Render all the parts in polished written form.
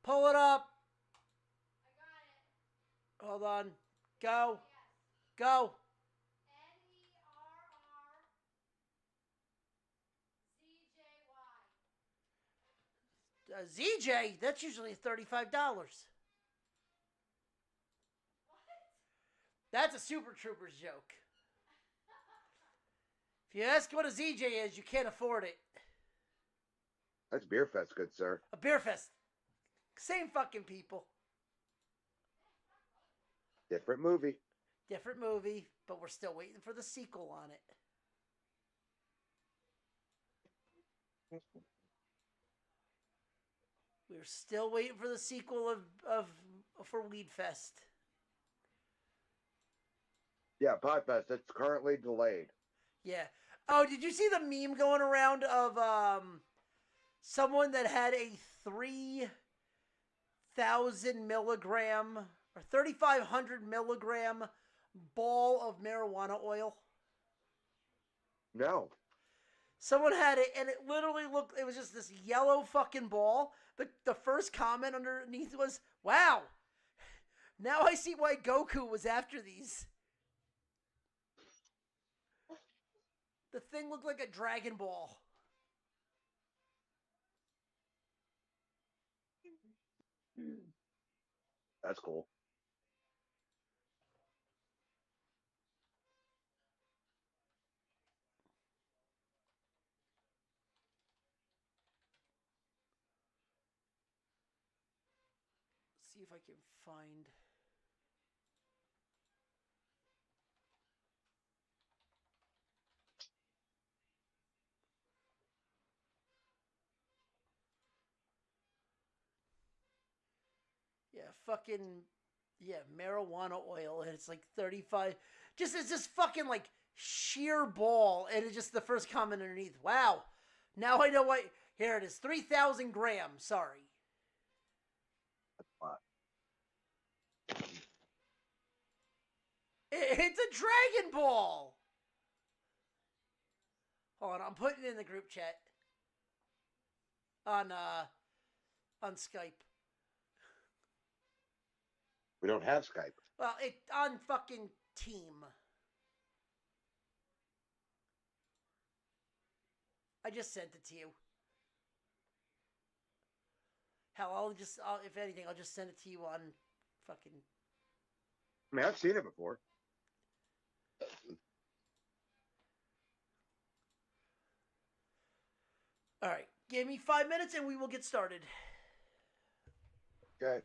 Pull it up. I got it. Hold on. Go. Yes. Go. NERRZJY. ZJ, that's usually $35. What? That's a Super Troopers joke. If you ask what a ZJ is, you can't afford it. That's Beer Fest, good sir. A beer fest. Same fucking people. Different movie. Different movie, but we're still waiting for the sequel on it. We're still waiting for the sequel of for Weed Fest. Yeah, Podfest. It's currently delayed. Yeah. Oh, did you see the meme going around of someone that had a 3,000 milligram or 3,500 milligram ball of marijuana oil? No. Someone had it, and it literally looked, it was just this yellow fucking ball. The first comment underneath was, wow, now I see why Goku was after these. The thing looked like a Dragon Ball. That's cool. See if I can find. Yeah, fucking. Yeah, marijuana oil, and it's like 35. Just, it's just fucking like sheer ball, and it's just the first comment underneath. Wow. Now I know why. Here it is 3,000 grams. Sorry. What? It's a Dragon Ball. Hold on, I'm putting it in the group chat on Skype. We don't have Skype. Well, it on fucking Team. I just sent it to you. Hell, if anything, I'll just send it to you on fucking. I mean, I've seen it before. All right, give me 5 minutes and we will get started. Okay.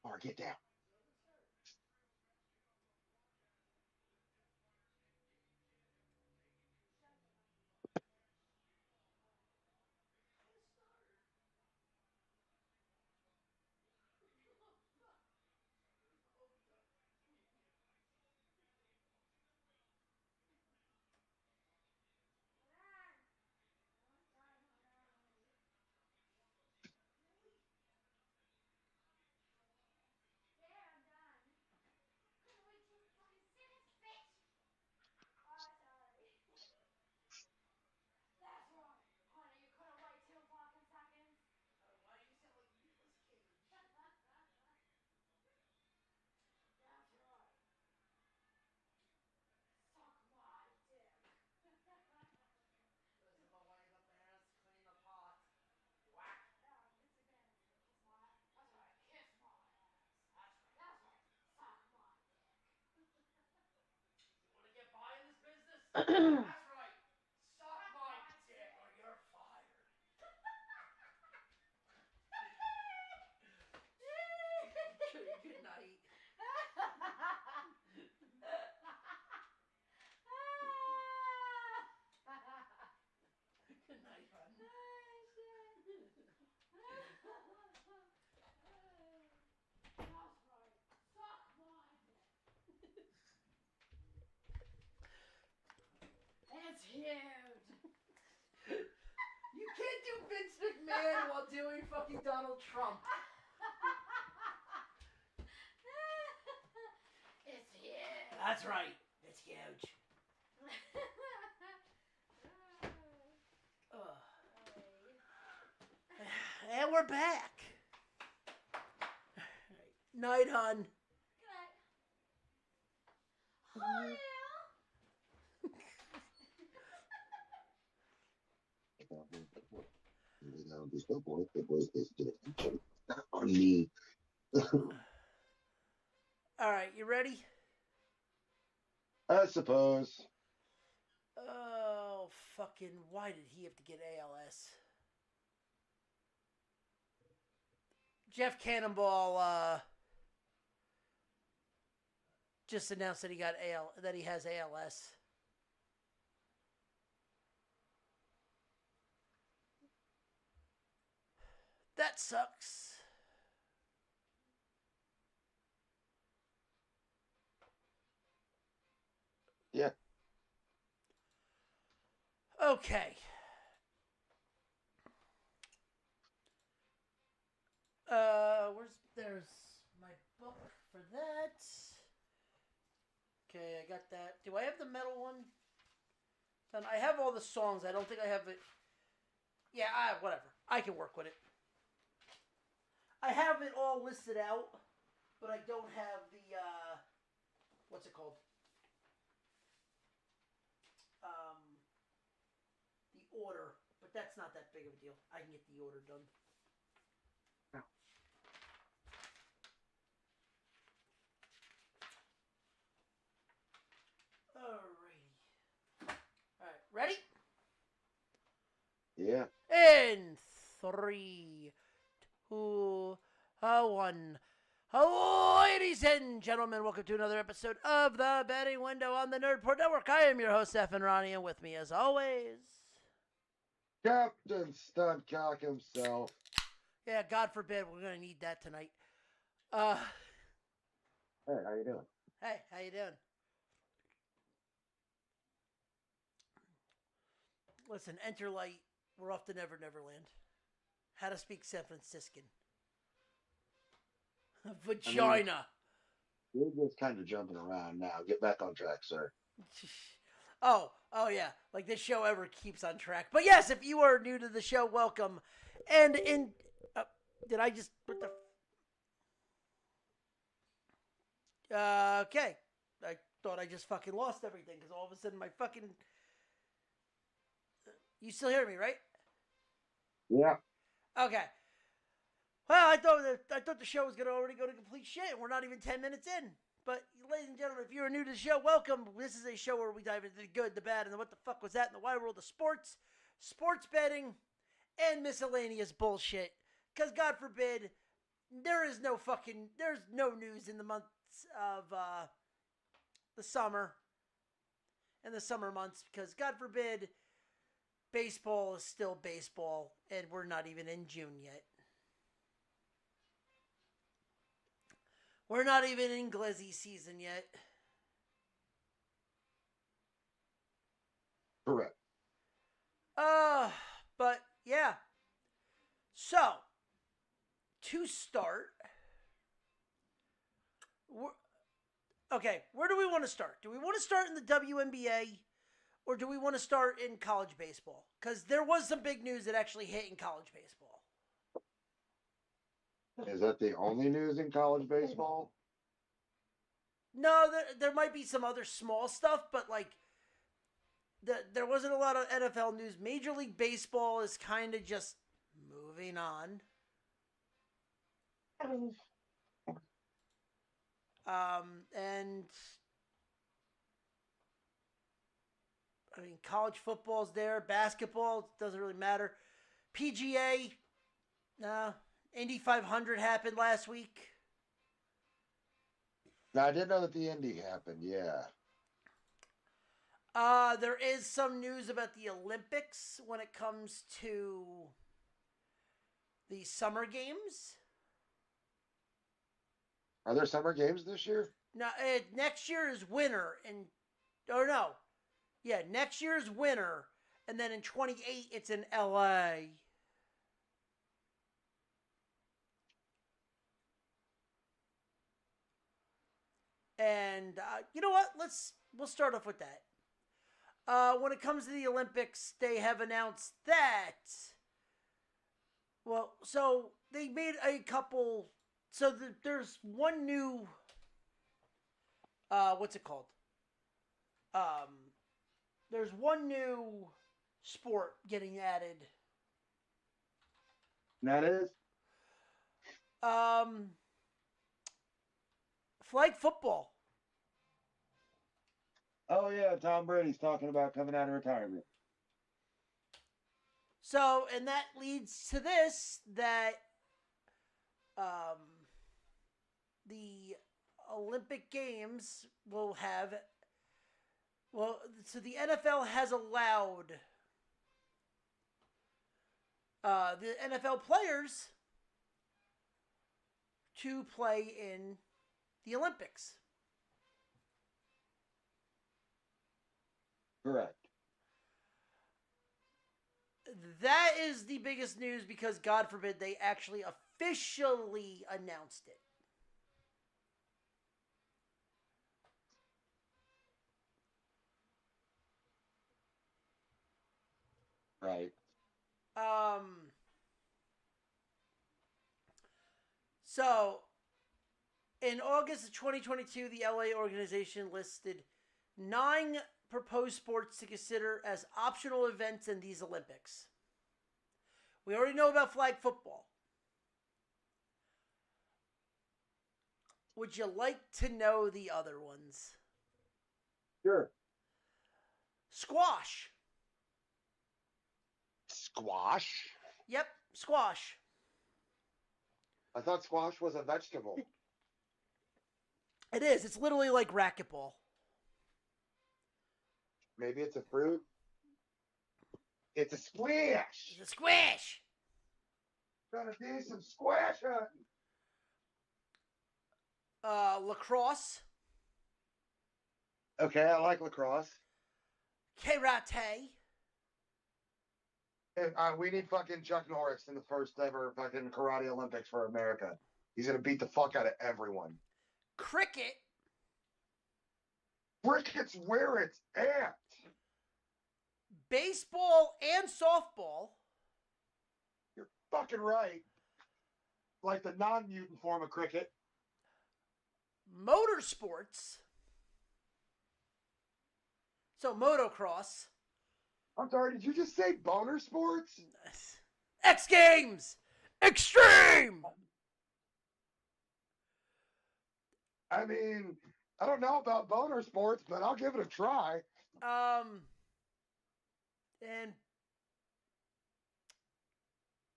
Or get down. That's right. Honey, you couldn't wait 2 fucking seconds. Why do you sound like Nicolas Cage? That's right. Suck my dick. This is the way the bears clean the pot. Whack. It's again. Kiss my ass. That's right. Kiss my ass. That's right. That's right. Suck my dick. You want to get by in this business? That's right. Suck my dick or you're fired. cute. You can't do Vince McMahon while doing fucking Donald Trump. It's huge. That's right. It's huge. Ugh. And we're back. Night, hon. Good night. Oh, yeah. Not on me. All right, you ready? I suppose. Oh, fucking, why did he have to get ALS? Jeff Cannonball just announced that he has ALS. That sucks. Yeah. Okay. There's my book for that. Okay, I got that. Do I have the metal one? Done. I have all the songs. I don't think I have it. Yeah, whatever. I can work with it. I have it all listed out, but I don't have the, what's it called? The order. But that's not that big of a deal. I can get the order done. Alrighty. Alright, ready? Yeah. In 3, 2, 1. Ladies and gentlemen, welcome to another episode of the Betting Window on the Nerdport Network. I am your host, Stephen Ronnie, and with me, as always, Captain Stuntcock himself. yeah, God forbid, we're gonna need that tonight. Hey, how you doing? Hey, how you doing? Listen, enter light. We're off to Never Neverland. How to speak San Franciscan. Vagina. You're just kind of jumping around now. Get back on track, sir. Oh yeah. Like this show ever keeps on track. But yes, if you are new to the show, welcome. And did I just what the? Okay. I thought I just fucking lost everything because all of a sudden my fucking. You still hear me, right? Yeah. Okay. Well, I thought the show was gonna already go to complete shit, and we're not even 10 minutes in. But, ladies and gentlemen, if you're new to the show, welcome. This is a show where we dive into the good, the bad, and the what the fuck was that in the wide world of sports, sports betting, and miscellaneous bullshit. Because, God forbid, there's no news in the months of the summer and the summer months. Because, God forbid, baseball is still baseball, and we're not even in June yet. We're not even in glizzy season yet. Correct. But yeah. So, to start, okay, where do we want to start? Do we want to start in the WNBA or do we want to start in college baseball? Because there was some big news that actually hit in college baseball. Is that the only news in college baseball? No, there might be some other small stuff, but like there wasn't a lot of NFL news. Major League Baseball is kind of just moving on. And I mean, college football's there. Basketball doesn't really matter. PGA, Indy 500 happened last week. Now, I did know that the Indy happened, yeah. There is some news about the Olympics when it comes to the summer games. Are there summer games this year? No, next year is winter, or no, Yeah, next year's winter, and then in 28 it's in LA. And you know what? We'll start off with that. When it comes to the Olympics, they have announced that. Well, so they made a couple. So there's one new. What's it called? There's one new sport getting added. And that is? Um, Flag football. Oh, yeah, Tom Brady's talking about coming out of retirement. So, and that leads to this that the Olympic Games will have. Well, so the NFL has allowed the NFL players to play in the Olympics. Correct. That is the biggest news because, God forbid, they actually officially announced it. Right. So, in August of 2022, the LA organization listed 9 proposed sports to consider as optional events in these Olympics. We already know about flag football. Would you like to know the other ones? Sure. Squash. Squash? Yep, squash. I thought squash was a vegetable. It is. It's literally like racquetball. Maybe it's a fruit. It's a squish. It's a squish. Gonna do some squash hunting. Lacrosse. Okay, I like lacrosse. Karate. We need fucking Chuck Norris in the first ever fucking karate Olympics for America. He's gonna beat the fuck out of everyone. Cricket. Cricket's where it's at. Baseball and softball. You're fucking right. Like the non-mutant form of cricket. Motorsports. So motocross. I'm sorry, did you just say boner sports? X Games. Extreme. I mean, I don't know about boner sports, but I'll give it a try. And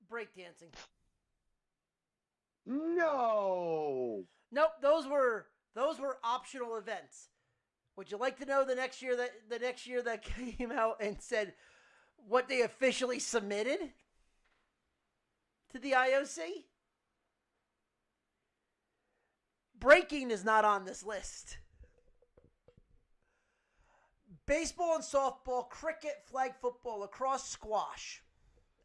breakdancing. No. Nope, those were optional events. Would you like to know the next year that came out and said what they officially submitted to the IOC? Breaking is not on this list. Baseball and softball, cricket, flag football, lacrosse, squash.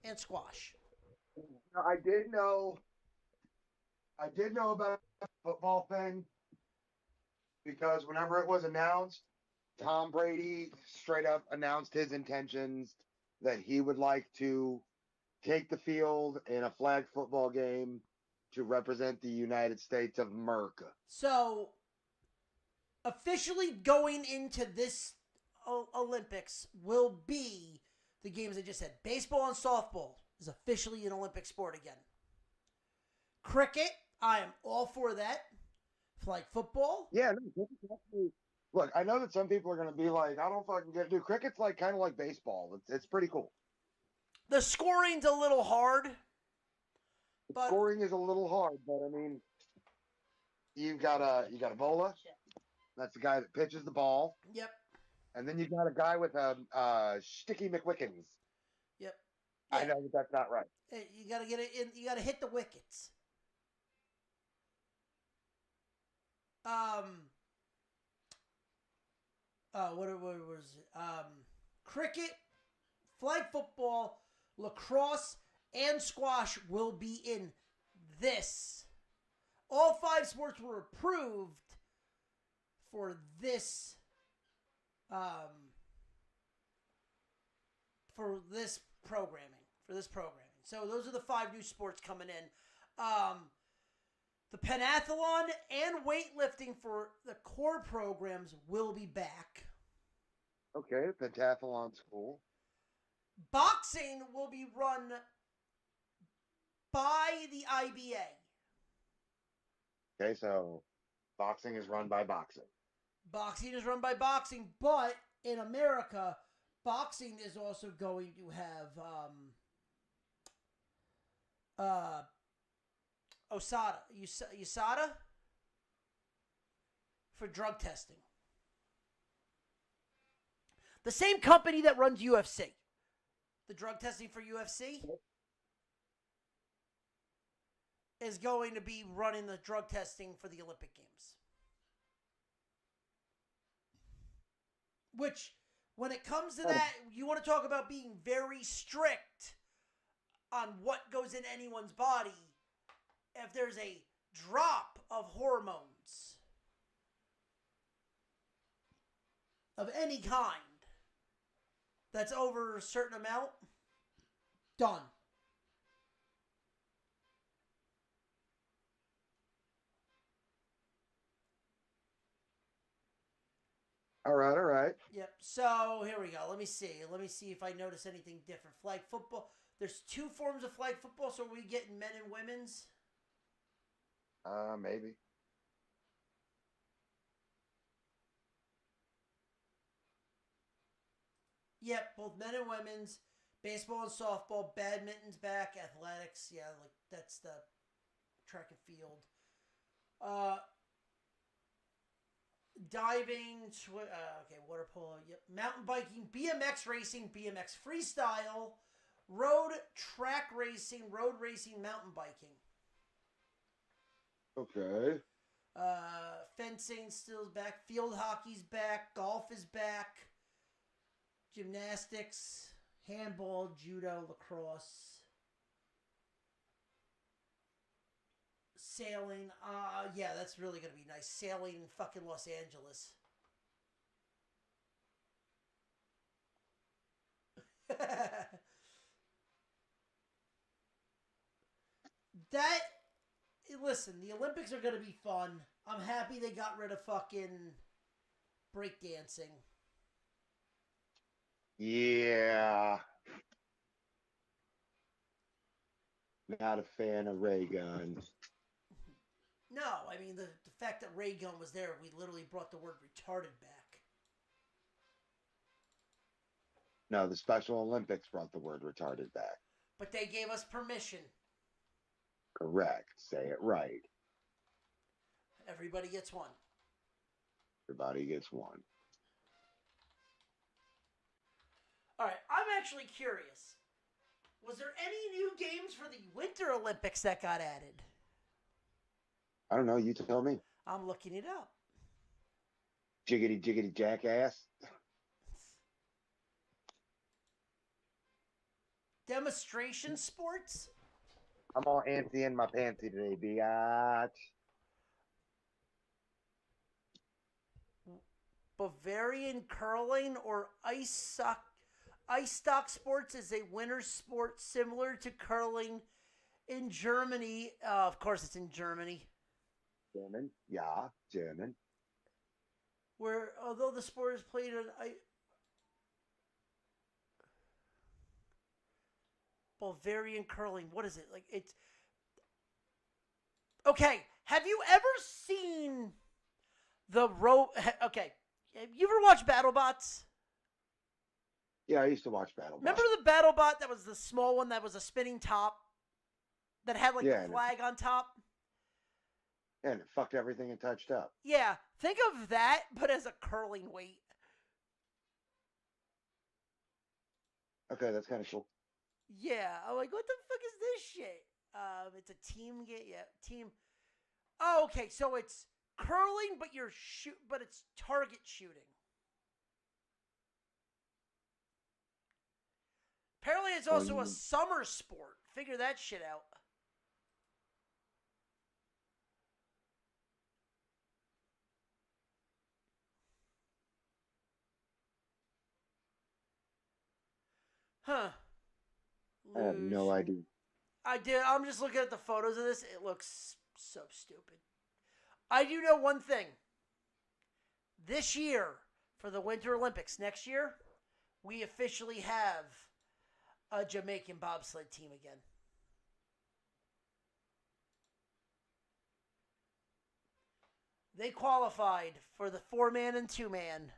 I did know about the football thing because whenever it was announced, Tom Brady straight up announced his intentions that he would like to take the field in a flag football game to represent the United States of America. So, officially going into this Olympics will be the games I just said. Baseball and softball is officially an Olympic sport again. Cricket, I am all for that. Flag football. Yeah, no, look, I know that some people are going to be like, I don't fucking get it. Dude, cricket's like kind of like baseball. It's pretty cool. The scoring's a little hard. But Scoring is a little hard, but I mean, you got a bowler. That's the guy that pitches the ball. Yep. And then you got a guy with a sticky McWickens. Yep. Yeah. I know that that's not right. You got to get it in. You got to hit the wickets. what was it? Cricket, flag football, lacrosse, and squash will be in this. All 5 sports were approved for this programming. So those are the 5 new sports coming in. The pentathlon and weightlifting for the core programs will be back. Okay, pentathlon's cool. Boxing will be run by the IBA. Okay, so boxing is run by boxing. Boxing is run by boxing, but in America, boxing is also going to have USADA for drug testing. The same company that runs UFC. The drug testing for UFC is going to be running the drug testing for the Olympic Games. Which, when it comes to that, you want to talk about being very strict on what goes in anyone's body. If there's a drop of hormones of any kind that's over a certain amount, done. All right. Yep. So here we go. Let me see if I notice anything different. Flag football. There's 2 forms of flag football, so are we getting men and women's? Maybe. Yep, both men and women's. Baseball and softball. Badminton's back. Athletics. Yeah, like that's the track and field. Diving. Okay, water polo. Yep. Mountain biking. BMX racing. BMX freestyle. Road track racing. Road racing. Mountain biking. Okay. Fencing still is back. Field hockey's back. Golf is back. Gymnastics, handball, judo, lacrosse, sailing. Yeah, that's really gonna be nice. Sailing in fucking Los Angeles. Listen, the Olympics are gonna be fun. I'm happy they got rid of fucking breakdancing. Yeah. Not a fan of ray guns. No, I mean, the fact that Ray Gun was there, we literally brought the word retarded back. No, the Special Olympics brought the word retarded back. But they gave us permission. Correct. Say it right. Everybody gets one. Everybody gets one. All right, I'm actually curious. Was there any new games for the Winter Olympics that got added? I don't know. You tell me. I'm looking it up. Jiggity jackass. Demonstration sports? I'm all antsy in my pantsy today, biatch. Bavarian curling or ice stock sports is a winter sport similar to curling in Germany. Of course, it's in Germany. German? Yeah, German. Where, although the sport is played on Bavarian curling. What is it? Like, it's... Okay, have you ever seen the Okay, have you ever watched BattleBots? Yeah, I used to watch BattleBots. Remember the BattleBot that was the small one that was a spinning top? That had, like, the flag on top? And it fucked everything it touched up. Yeah, think of that, but as a curling weight. Okay, that's kind of cool. Yeah, I'm like, what the fuck is this shit? It's a team game. Yeah, team. Oh, okay, so it's curling, but but it's target shooting. Apparently, it's also a summer sport. Figure that shit out. Huh. I have no idea. I'm just looking at the photos of this. It looks so stupid. I do know one thing. This year, for the Winter Olympics next year, we officially have a Jamaican bobsled team again. They qualified for the 4-man and 2-man.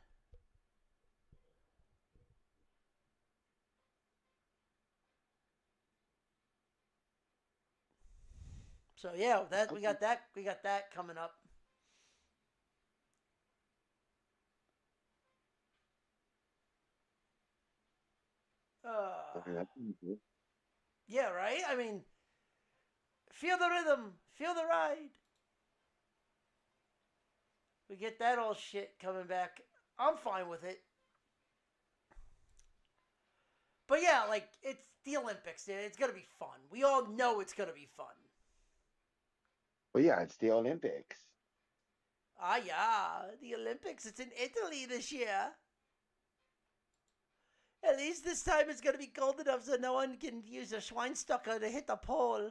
So yeah, we got that coming up. Yeah, right? I mean, feel the rhythm, feel the ride. We get that old shit coming back. I'm fine with it. But yeah, like, it's the Olympics. It's going to be fun. We all know it's going to be fun. Well, yeah, it's the Olympics. Ah, yeah, the Olympics. It's in Italy this year. At least this time it's going to be cold enough so no one can use a Schweinsteiger to hit the pole.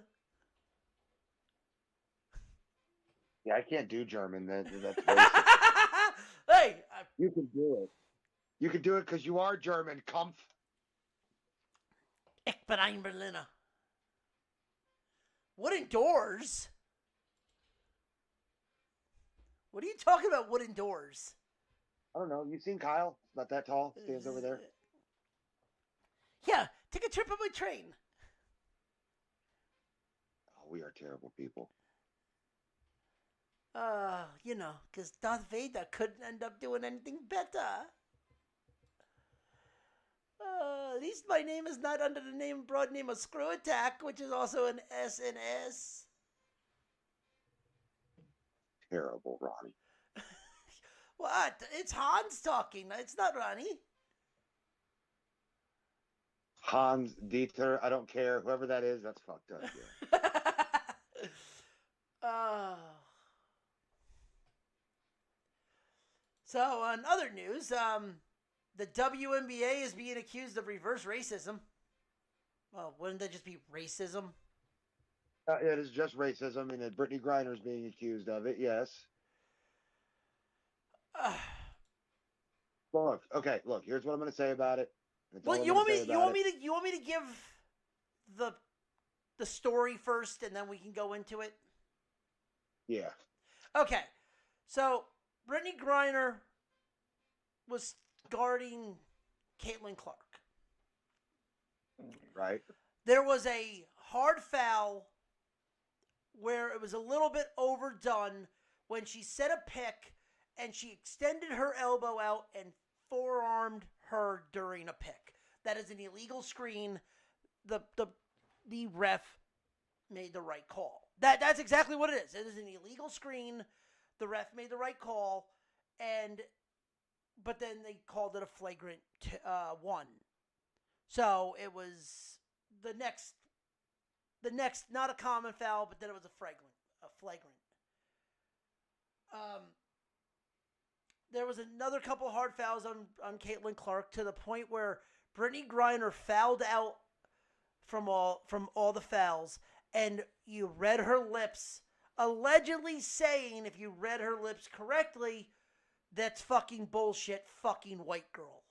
Yeah, I can't do German. That's racist. Hey! You can do it. You can do it because you are German, Kampf. Ich bin ein Berliner. Wooden doors? What are you talking about, wooden doors? I don't know. You've seen Kyle? Not that tall. Stands over there. Yeah, take a trip on my train. Oh, we are terrible people. You know, because Darth Vader couldn't end up doing anything better. At least my name is not under the broad name of Screw Attack, which is also an SNS. Terrible, Ronnie. What? It's Hans talking. It's not Ronnie. Hans Dieter, I don't care. Whoever that is, that's fucked up. Yeah. So, on other news, the WNBA is being accused of reverse racism. Well, wouldn't that just be racism? It is just racism, and Brittany Griner's being accused of it. Yes. Look, okay. Look, here's what I'm going to say about it. Well, you want me to give the story first, and then we can go into it. Yeah. Okay. So Brittany Griner was guarding Caitlin Clark. Right. There was a hard foul where it was a little bit overdone when she set a pick and she extended her elbow out and forearmed her during a pick. That is an illegal screen. The ref made the right call. That's exactly what it is. It is an illegal screen. The ref made the right call, but then they called it a flagrant 1. So it was the next, not a common foul, but then it was a flagrant. There was another couple hard fouls on Caitlin Clark to the point where Brittany Griner fouled out from all the fouls, and you read her lips, allegedly saying, if you read her lips correctly, that's fucking bullshit, fucking white girl.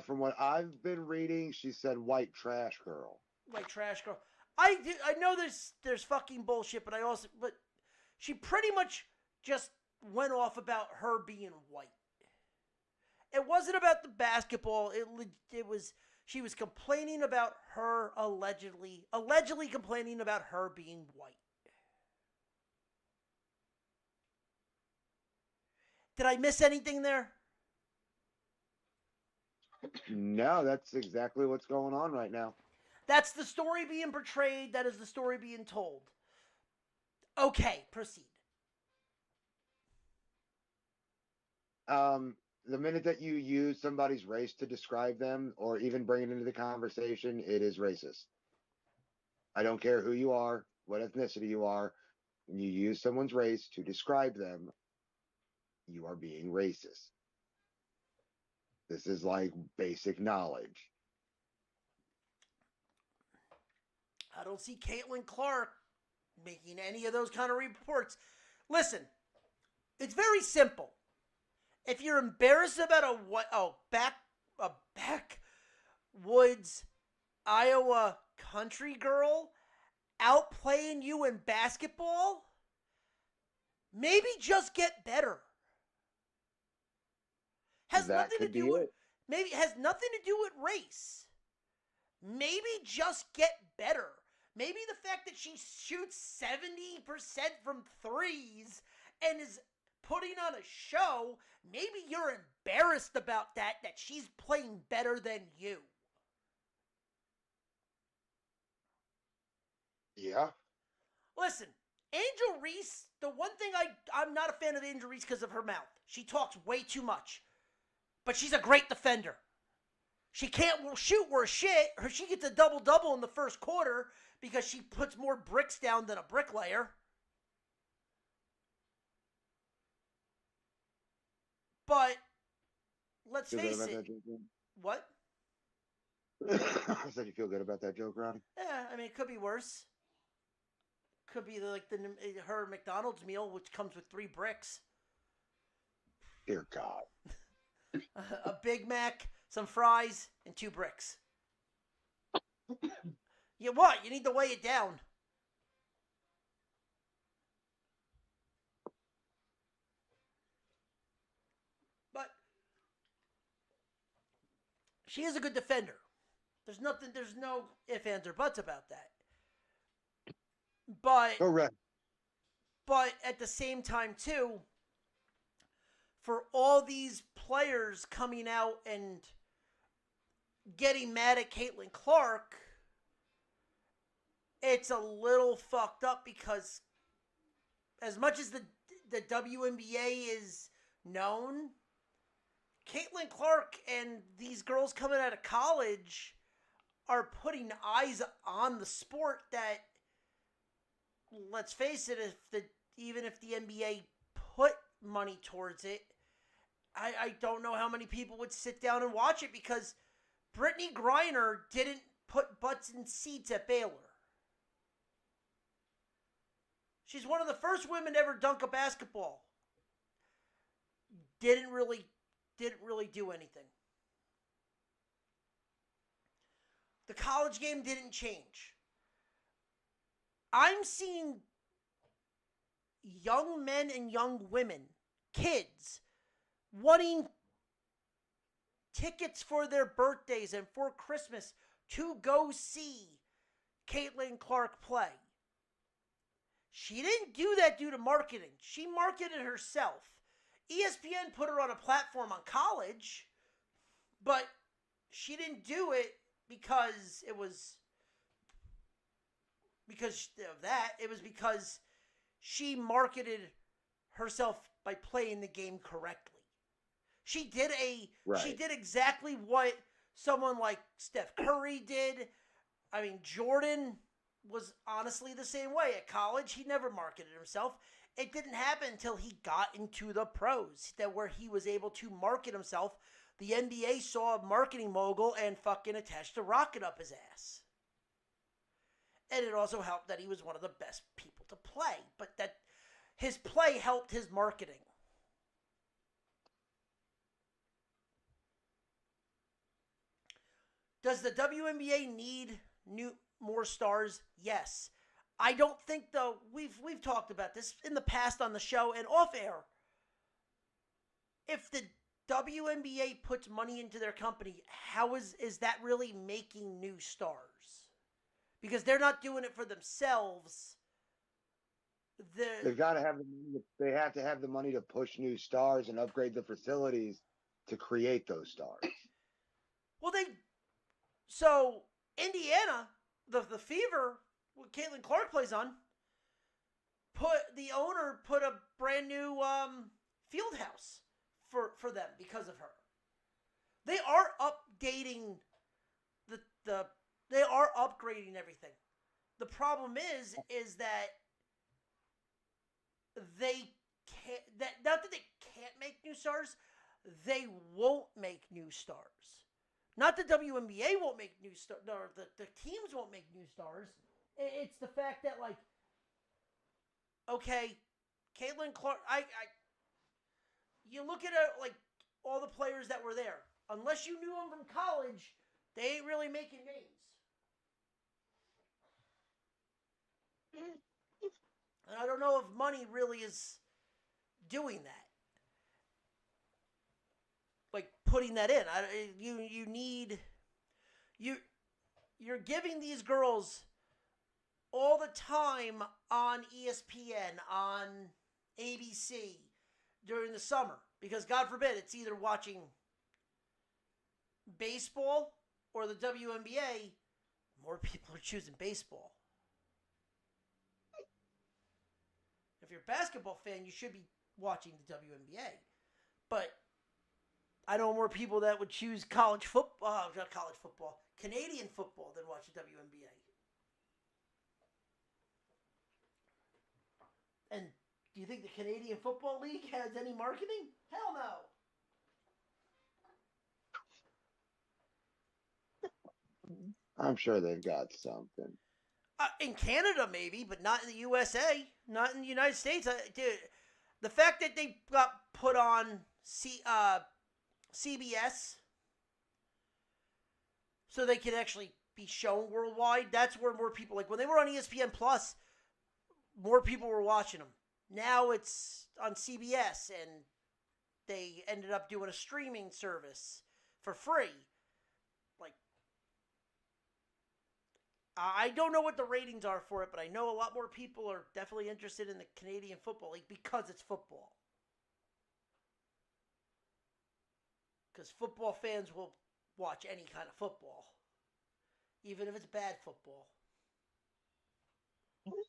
From what I've been reading, she said white trash girl. White trash girl. I know there's fucking bullshit, but she pretty much just went off about her being white. It wasn't about the basketball. It was, she was complaining about her allegedly complaining about her being white. Did I miss anything there? No, that's exactly what's going on right now. That's the story being portrayed. That is the story being told. Okay, proceed. the minute that you use somebody's race to describe them or even bring it into the conversation, it is racist. I don't care who you are, what ethnicity you are. When you use someone's race to describe them, you are being racist. This is like basic knowledge. I don't see Caitlin Clark making any of those kind of reports. Listen, it's very simple. If you're embarrassed about a backwoods Iowa country girl outplaying you in basketball, maybe just get better. Has That nothing to could be do with it. maybe has nothing to do with race. Maybe just get better. Maybe the fact that she shoots 70% from threes and is putting on a show, maybe you're embarrassed about that she's playing better than you. Yeah. Listen, Angel Reese, the one thing I'm not a fan of Angel Reese because of her mouth. She talks way too much. But she's a great defender. She can't shoot worth shit. She gets a double-double in the first quarter because she puts more bricks down than a bricklayer. But let's Feel good face about it. that joke, Ron? What? I said you feel good about that joke, Ronnie? Yeah, I mean, it could be worse. Could be like her McDonald's meal, which comes with 3 bricks. Dear God. A Big Mac, some fries, and 2 bricks. Yeah, what? You need to weigh it down. But she is a good defender. There's no ifs, ands, or buts about that. But Correct. But at the same time, too, for all these players coming out and getting mad at Caitlin Clark, it's a little fucked up because as much as the WNBA is known, Caitlin Clark and these girls coming out of college are putting eyes on the sport that, let's face it, even if the NBA put money towards it, I don't know how many people would sit down and watch it because Brittany Griner didn't put butts in seats at Baylor. She's one of the first women to ever dunk a basketball. Didn't really do anything. The college game didn't change. I'm seeing young men and young women, kids, wanting tickets for their birthdays and for Christmas to go see Caitlin Clark play. She didn't do that due to marketing. She marketed herself. ESPN put her on a platform on college, but she didn't do it because of that. It was because she marketed herself by playing the game correctly. She did exactly what someone like Steph Curry did. I mean, Jordan was honestly the same way. At college, he never marketed himself. It didn't happen until he got into the pros, where he was able to market himself. The NBA saw a marketing mogul and fucking attached a rocket up his ass. And it also helped that he was one of the best people to play. But that his play helped his marketing. Does the WNBA need more stars? Yes. I don't think, though, we've talked about this in the past on the show and off air. If the WNBA puts money into their company, how is that really making new stars? Because they're not doing it for themselves. They've got to have the money. They have to have the money to push new stars and upgrade the facilities to create those stars. Well, so Indiana, the Fever, what Caitlin Clark plays on, the owner put a brand new field house for them because of her. They are updating the they are upgrading everything. The problem is that they can't, not that they can't make new stars, they won't make new stars. Not the WNBA won't make new stars, or the teams won't make new stars. It's the fact that, like, okay, Caitlin Clark, you look at like all the players that were there. Unless you knew them from college, they ain't really making names. And I don't know if money really is doing that. Like, putting that in. You're giving these girls all the time on ESPN, on ABC during the summer. Because, God forbid, it's either watching baseball or the WNBA. More people are choosing baseball. If you're a basketball fan, you should be watching the WNBA. But I know more people that would choose college football, not college football, Canadian football than watch the WNBA. And do you think the Canadian Football League has any marketing? Hell no. I'm sure they've got something. In Canada, maybe, but not in the USA, not in the United States. Dude, the fact that they got put on CBS so they could actually be shown worldwide, that's where more people, like when they were on ESPN Plus, more people were watching them. Now it's on CBS, and they ended up doing a streaming service for free. Like, I don't know what the ratings are for it, but I know a lot more people are definitely interested in the Canadian Football League because it's football. Because football fans will watch any kind of football, even if it's bad football.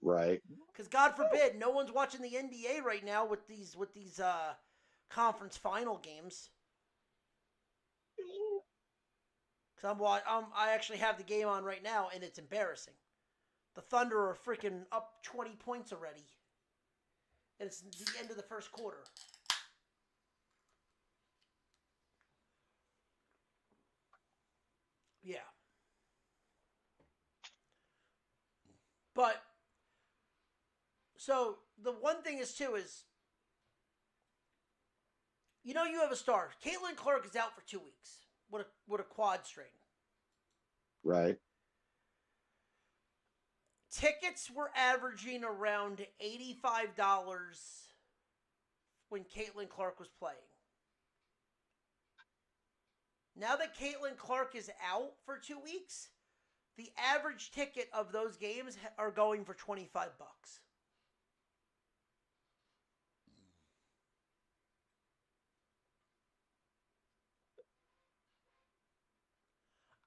Right. Because God forbid, no one's watching the NBA right now with these conference final games. Because I actually have the game on right now, and it's embarrassing. The Thunder are freaking up 20 points already, and it's the end of the first quarter. Yeah. But, so, the one thing is, too, is, you have a star. Caitlin Clark is out for 2 weeks with a quad strain. Right. Tickets were averaging around $85 when Caitlin Clark was playing. Now that Caitlin Clark is out for 2 weeks, the average ticket of those games are going for $25.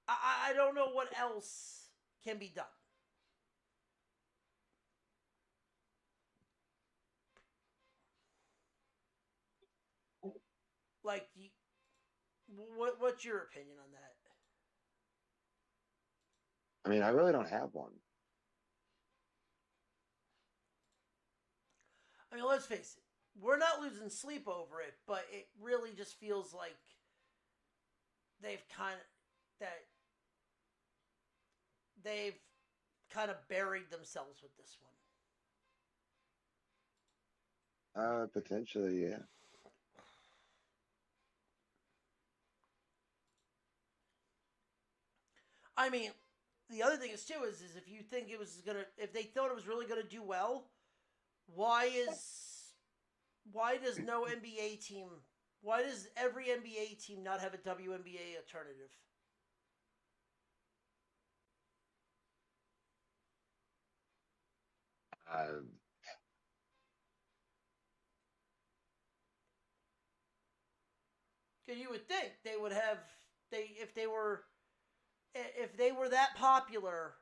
I don't know what else can be done. Like, what's your opinion on that? I mean, I really don't have one. I mean, let's face it. We're not losing sleep over it, but it really just feels like they've kind of buried themselves with this one. Potentially, yeah. I mean, the other thing is too is if you think if they thought it was really gonna do well, why does every NBA team not have a WNBA alternative? Because you would think they would have if they were that popular,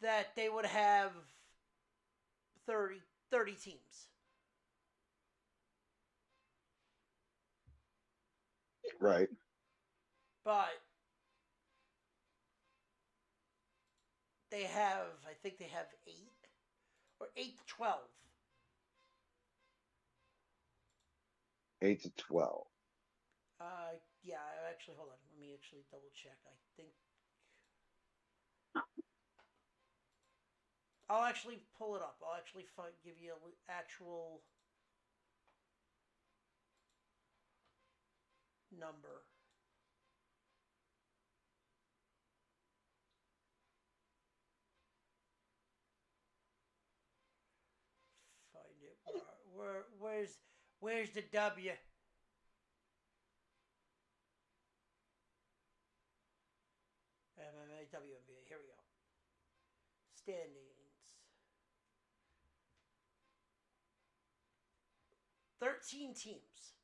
that they would have 30 teams. Right. But they have, I think they have 8 or 8 to 12. 8 to 12. Yeah, actually, hold on. Let me actually double check. I think I'll actually pull it up. I'll actually give you an actual number. Find it. Where's the W? MMA, WNBA. Here we go. Standings. 13 teams.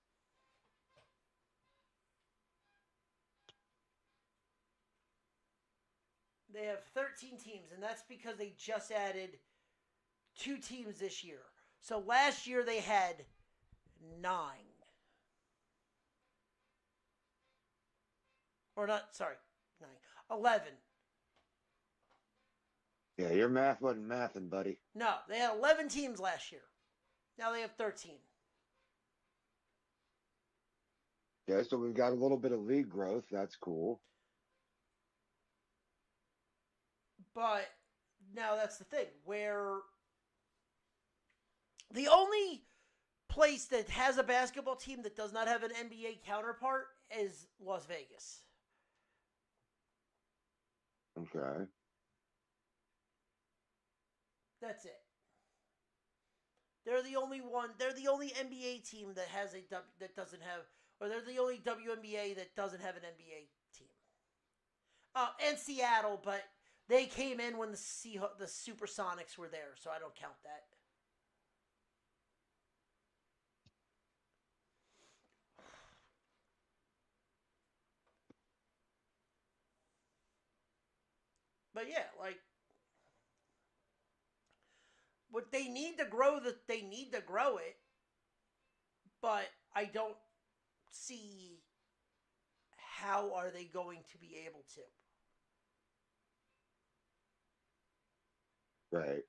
They have 13 teams, and that's because they just added 2 teams this year. So last year they had 9. Or not, sorry, 9. 11. Yeah, your math wasn't mathing, buddy. No, they had 11 teams last year. Now they have 13. Yeah, so we've got a little bit of league growth. That's cool. But now that's the thing, where the only place that has a basketball team that does not have an NBA counterpart is Las Vegas. Okay. That's it. They're the only one. They're the only NBA team that has that doesn't have, or they're the only WNBA that doesn't have an NBA team. And Seattle, but they came in when the Supersonics were there, so I don't count that. But yeah, like what they need to grow they need to grow it, but I don't see how are they going to be able to. Right.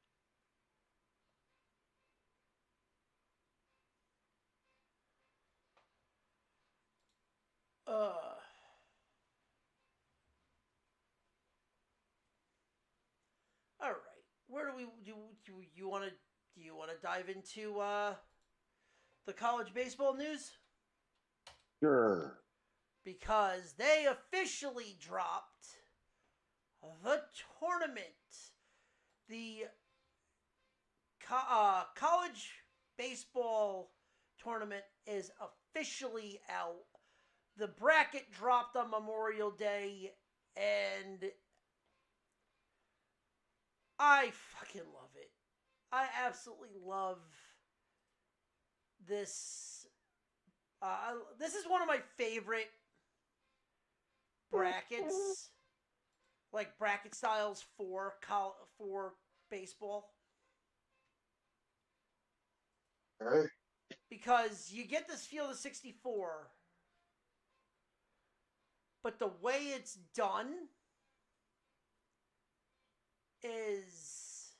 All right. Where do we do you want to dive into the college baseball news? Sure. Because they officially dropped the tournament. The college baseball tournament is officially out. The bracket dropped on Memorial Day, and I fucking love it. I absolutely love this. This is one of my favorite brackets, like bracket styles for baseball. All right. Because you get this field of 64, but the way it's done is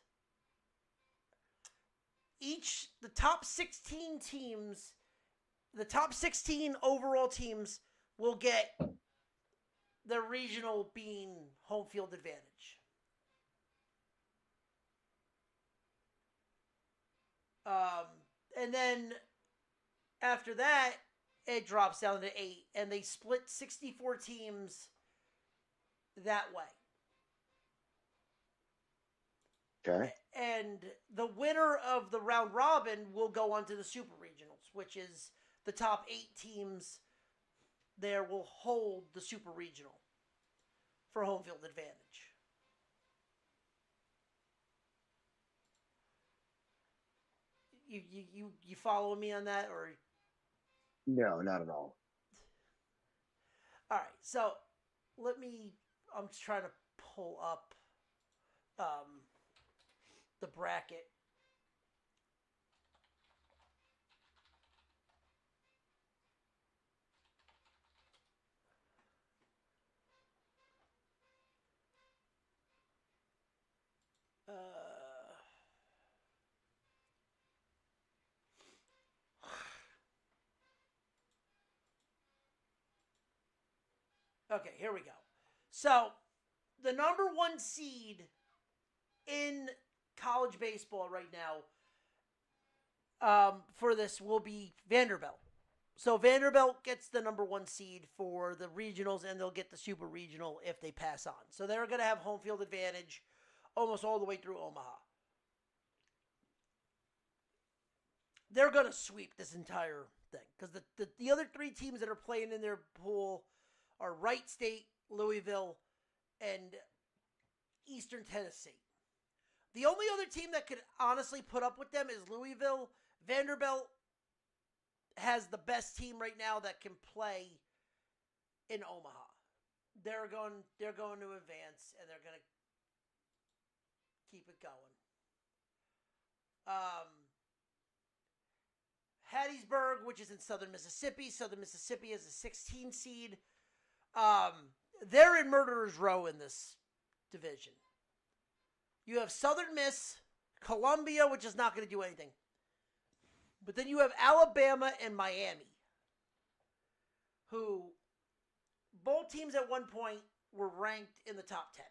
the top 16 teams, the top 16 overall teams will get the regional being home field advantage. And then after that, it drops down to 8, and they split 64 teams that way. Okay. And the winner of the round robin will go on to the super regionals, which is the top 8 teams there will hold the super regional for home field advantage. You follow me on that, or? No, not at all. All right, so I'm just trying to pull up the bracket. Okay, here we go. So, the number 1 seed in college baseball right now for this will be Vanderbilt. So Vanderbilt gets the number 1 seed for the regionals, and they'll get the super regional if they pass on. So they're going to have home field advantage almost all the way through Omaha. They're going to sweep this entire thing because the other 3 teams that are playing in their pool are Wright State, Louisville, and Eastern Tennessee. The only other team that could honestly put up with them is Louisville. Vanderbilt has the best team right now that can play in Omaha. They're going to advance, and they're going to keep it going. Hattiesburg, which is in southern Mississippi. Southern Mississippi is a 16 seed. They're in Murderer's Row in this division. You have Southern Miss, Columbia, which is not going to do anything. But then you have Alabama and Miami, who both teams at one point were ranked in the top 10.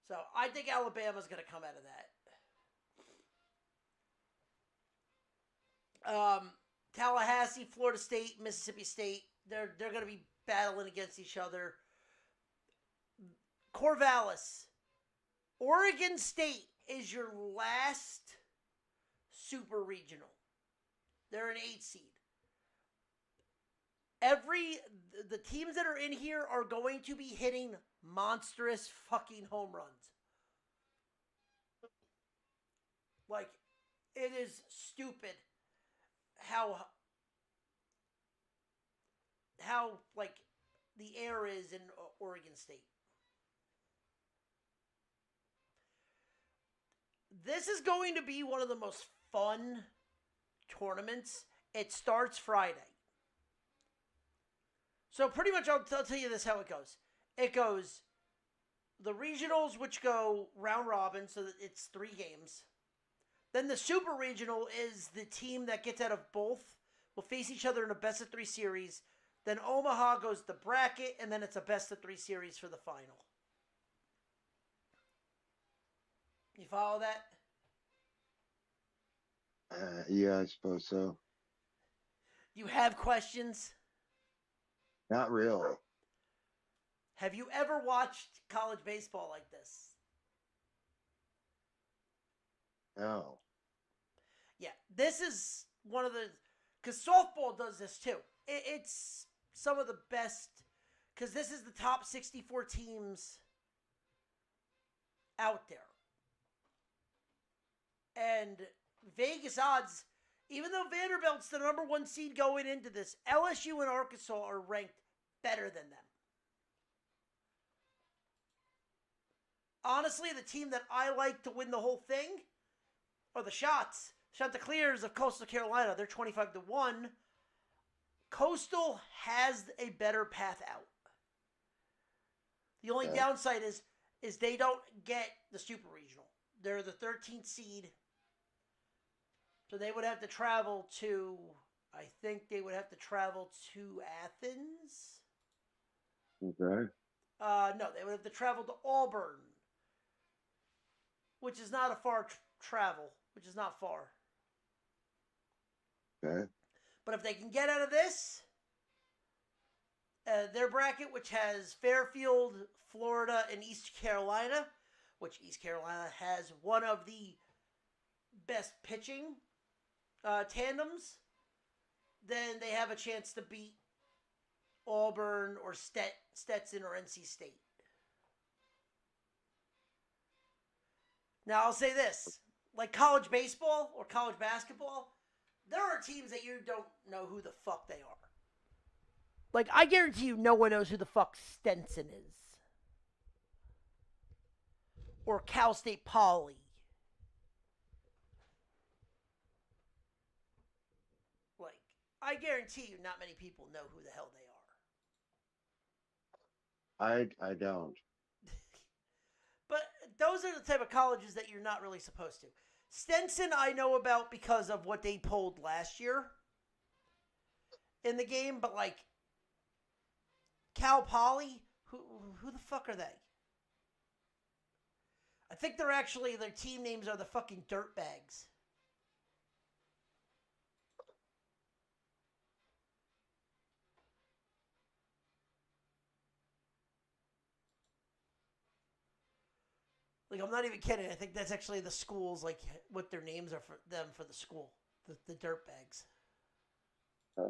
So I think Alabama's going to come out of that. Tallahassee, Florida State, Mississippi State, they're going to be battling against each other. Corvallis, Oregon State is your last super regional. They're an 8 seed. The teams that are in here are going to be hitting monstrous fucking home runs. Like, it is stupid how like the air is in Oregon State. This is going to be one of the most fun tournaments. It starts Friday. So pretty much I'll tell you this how it goes. It goes the regionals, which go round robin, so that it's 3 games. Then the super regional is the team that gets out of both will face each other in a best of 3 series. Then Omaha goes the bracket, and then it's a best of 3 series for the final. You follow that? Yeah, I suppose so. You have questions? Not really. Have you ever watched college baseball like this? No. Yeah, this is one of the... Because softball does this too. It's some of the best... Because this is the top 64 teams out there. And Vegas odds, even though Vanderbilt's the number 1 seed going into this, LSU and Arkansas are ranked better than them. Honestly, the team that I like to win the whole thing are the Chanticleers of Coastal Carolina. They're 25-1. Coastal has a better path out. The only downside is they don't get the super regional. They're the 13th seed. So they would have to travel to, I think they would have to travel to Athens. Okay. No, they would have to travel to Auburn, which is not a far travel, which is not far. Okay. But if they can get out of this, their bracket, which has Fairfield, Florida, and East Carolina, which East Carolina has one of the best pitching tandems, then they have a chance to beat Auburn or Stetson or NC State. Now, I'll say this. Like college baseball or college basketball, there are teams that you don't know who the fuck they are. Like, I guarantee you no one knows who the fuck Stenson is. Or Cal State Poly. Like, I guarantee you not many people know who the hell they are. I don't. But those are the type of colleges that you're not really supposed to. Stenson I know about because of what they pulled last year in the game, but like Cal Poly? Who the fuck are they? I think they're actually, their team names are the fucking Dirtbags. Like, I'm not even kidding. I think that's actually the schools, like, what their names are for them for the school. The Dirtbags. Huh.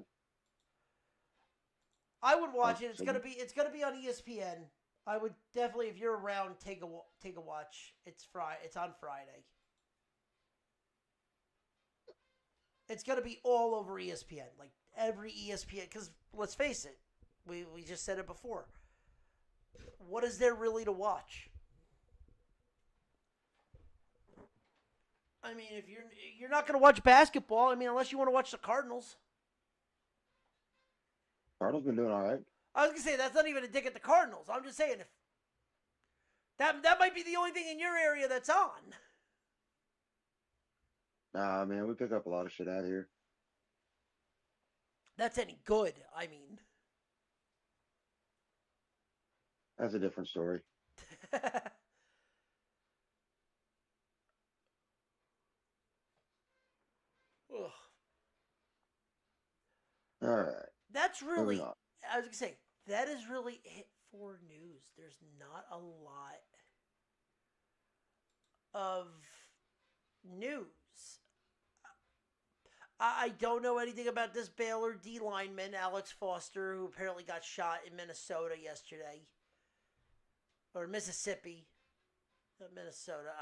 I would watch it. It's gonna be on ESPN. I would definitely, if you're around, take a watch. It's on Friday. It's gonna be all over ESPN, like every ESPN. Because let's face it, we just said it before. What is there really to watch? I mean, if you're not gonna watch basketball, I mean, unless you want to watch the Cardinals. Cardinals been doing all right. I was gonna say that's not even a dig at the Cardinals. I'm just saying if that might be the only thing in your area that's on. Nah, man, we pick up a lot of shit out here. That's any good. I mean, That's a different story. Ugh. All right. That's really. Moving on. I was gonna say that is really it for news. There's not a lot of news. I don't know anything about this Baylor D lineman, Alex Foster, who apparently got shot in Minnesota yesterday. Or Mississippi. Not Minnesota.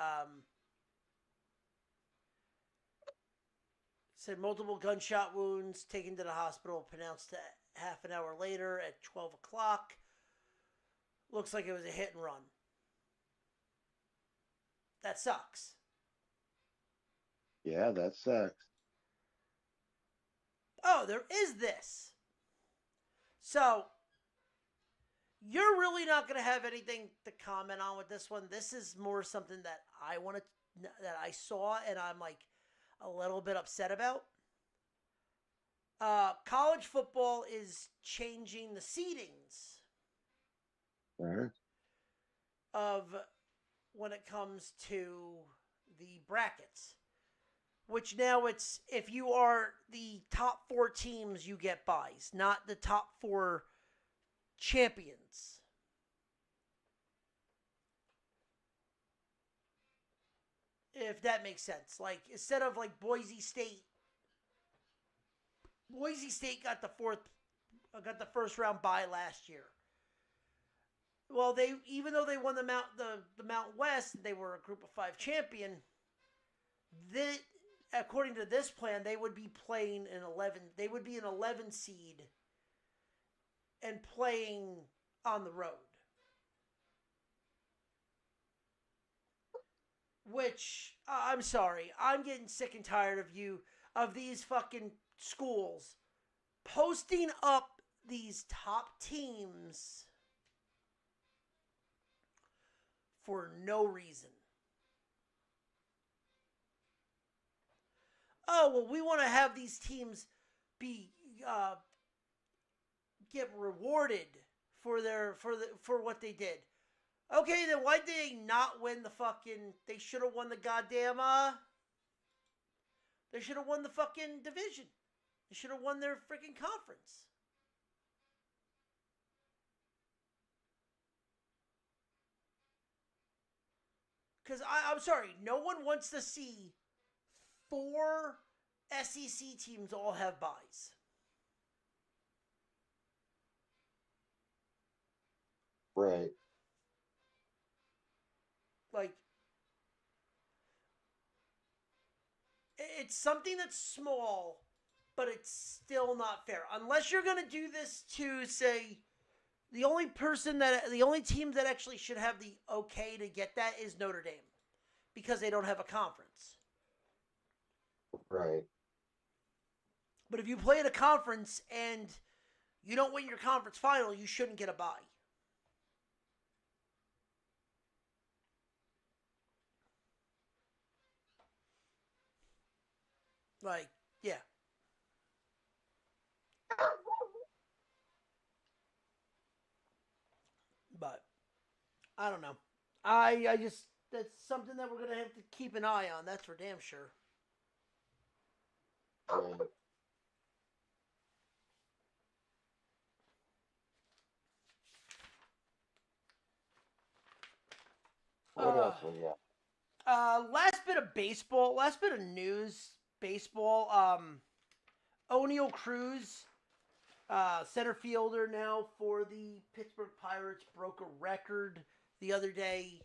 Said multiple gunshot wounds, taken to the hospital, pronounced half an hour later at 12 o'clock. Looks like it was a hit and run. That sucks. Yeah, that sucks. Oh, there is this. So, you're really not going to have anything to comment on with this one. This is more something that I saw and I'm like a little bit upset about. College football is changing the seedings Right. of when it comes to the brackets. Which now it's, if you are the top 4 teams, you get buys, not the top 4 champions. If that makes sense. Like, instead of like Boise State got the first round bye last year. Well, even though they won the Mountain West, they were a Group of 5 champion. According to this plan, they would be playing an 11. They would be an 11 seed and playing on the road. Which, I'm sorry, I'm getting sick and tired of these fucking schools posting up these top teams for no reason. Oh, well, we want to have these teams get rewarded for what they did. Okay, then why did they not win the fucking... They should have won the goddamn... They should have won the fucking division. They should have won their freaking conference. Because I'm sorry, no one wants to see 4 SEC teams all have buys. Right. Like, it's something that's small, but it's still not fair. Unless you're going to do this to, say, the only team that actually should have the okay to get that is Notre Dame. Because they don't have a conference. Right. But if you play at a conference and you don't win your conference final, you shouldn't get a bye. Like, yeah. But I don't know. I just that's something that we're gonna have to keep an eye on. That's for damn sure. What else we got? Last bit of baseball. Last bit of news. Baseball. O'Neal Cruz, center fielder now for the Pittsburgh Pirates, broke a record the other day,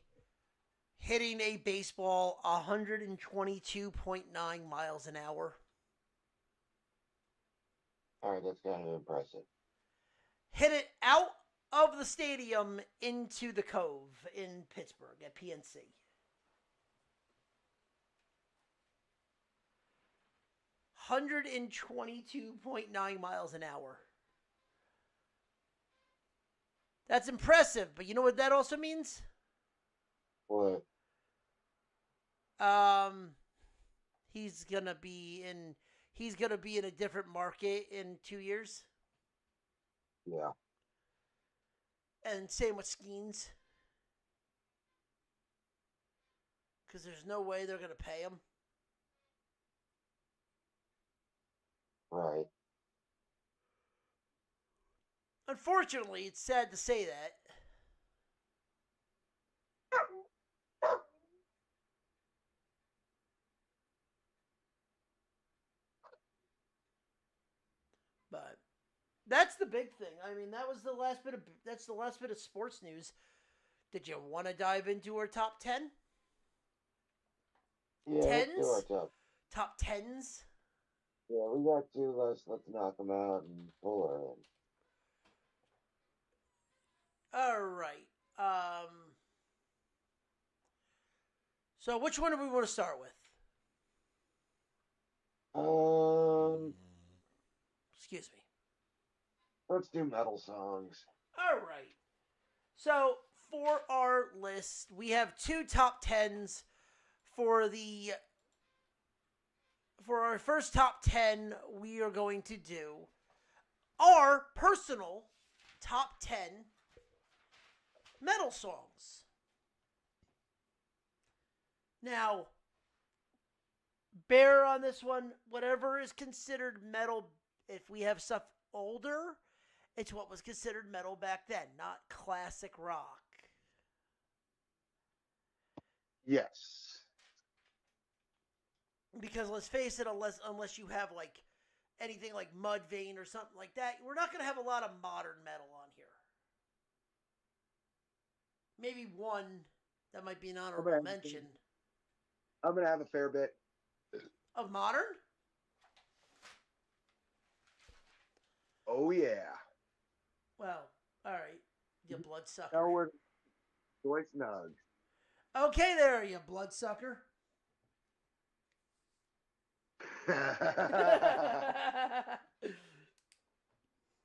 hitting a baseball 122.9 miles an hour. All right, that's kind of impressive. Hit it out of the stadium into the Cove in Pittsburgh at PNC. $122.9 miles an hour. That's impressive, but you know what that also means? What? He's gonna be in a different market in 2 years. Yeah. And same with Skeens. Because there's no way they're gonna pay him. Right. Unfortunately, it's sad to say that. But that's the big thing. I mean, that's the last bit of sports news. Did you want to dive into our top 10? Yeah, let's do our Tens? Top tens? Yeah, we got two. Let's knock them out and pull her in. All right. So which one do we want to start with? Excuse me. Let's do metal songs. All right. So for our list, we have two top tens for our first top 10. We are going to do our personal top 10 metal songs. Now, bear on this one. Whatever is considered metal, if we have stuff older, it's what was considered metal back then, not classic rock. Yes. Because let's face it, unless you have like anything like Mudvayne or something like that, we're not going to have a lot of modern metal on here. Maybe one that might be an honorable mention. I'm going to have a fair bit. Of modern? Oh, yeah. Well, all right. You bloodsucker. Now we're Joyce Nugs. Okay there, you bloodsucker.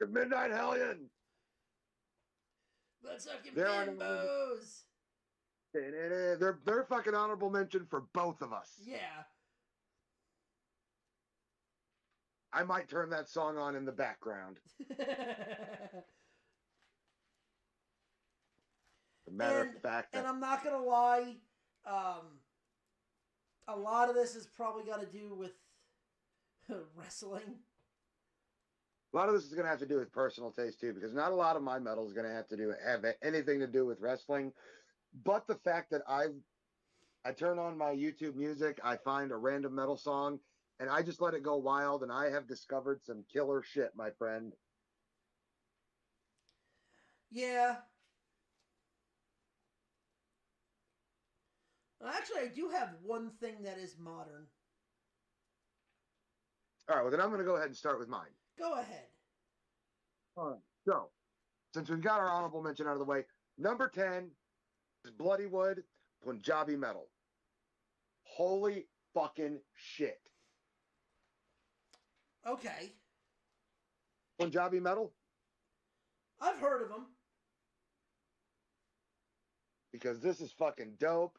Good Midnight Hellion. Bloodsucking They're bimbos. They're fucking honorable mention for both of us. Yeah. I might turn that song on in the background. As a matter of fact. And I'm not gonna lie, a lot of this has probably got to do with wrestling. A lot of this is going to have to do with personal taste too, because not a lot of my metal is going to have anything to do with wrestling. But the fact that I turn on my YouTube music, I find a random metal song, and I just let it go wild, and I have discovered some killer shit, my friend. Yeah. Well, actually, I do have one thing that is modern. All right, well, then I'm going to go ahead and start with mine. Go ahead. All right. So, since we've got our honorable mention out of the way, number 10 is Bloodywood, Punjabi Metal. Holy fucking shit. Okay. Punjabi Metal? I've heard of them. Because this is fucking dope.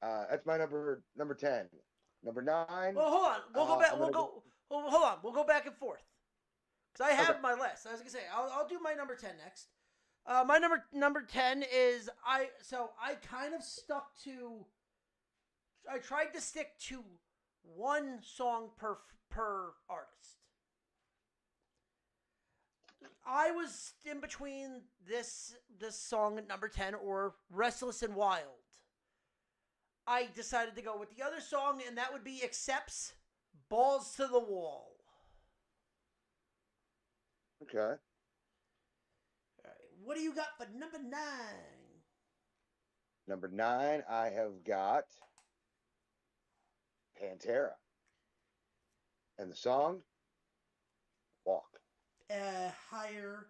That's my number 10. Number 9. Well, hold on. We'll go back. Hold on. We'll go back and forth. Because I have my list. I was gonna say I'll do my number 10 next. My number 10 is I kind of stuck to. I tried to stick to one song per artist. I was in between this song at number 10 or Restless and Wild. I decided to go with the other song, and that would be Accept's Balls to the Wall. Okay. All right, what do you got for number 9? Number 9, I have got Pantera. And the song, Walk. Higher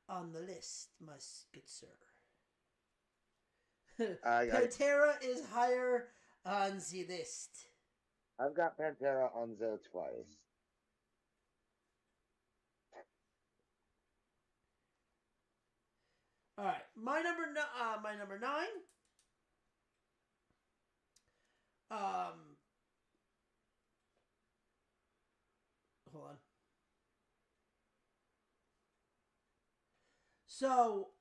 on the list, my good sir. Pantera is higher on the list. I've got Pantera on there twice. All right, my number 9. Hold on. So,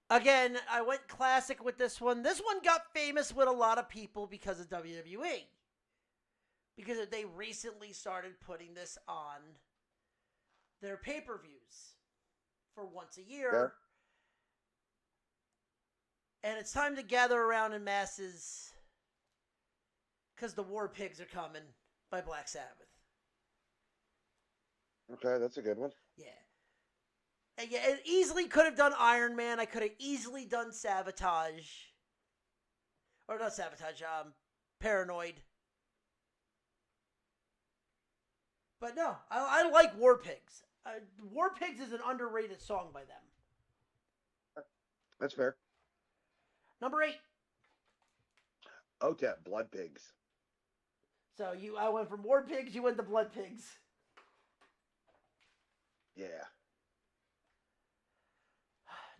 again, I went classic with this one. This one got famous with a lot of people because of WWE. Because they recently started putting this on their pay-per-views for once a year. Yeah. And it's time to gather around in masses because the War Pigs are coming by Black Sabbath. Okay, that's a good one. Yeah. And yeah, it easily could have done Iron Man. I could have easily done Sabotage. Or not Sabotage, Paranoid. But no, I like War Pigs. War Pigs is an underrated song by them. That's fair. Number 8. OTEP, Blood Pigs. So I went from War Pigs, you went to Blood Pigs. Yeah.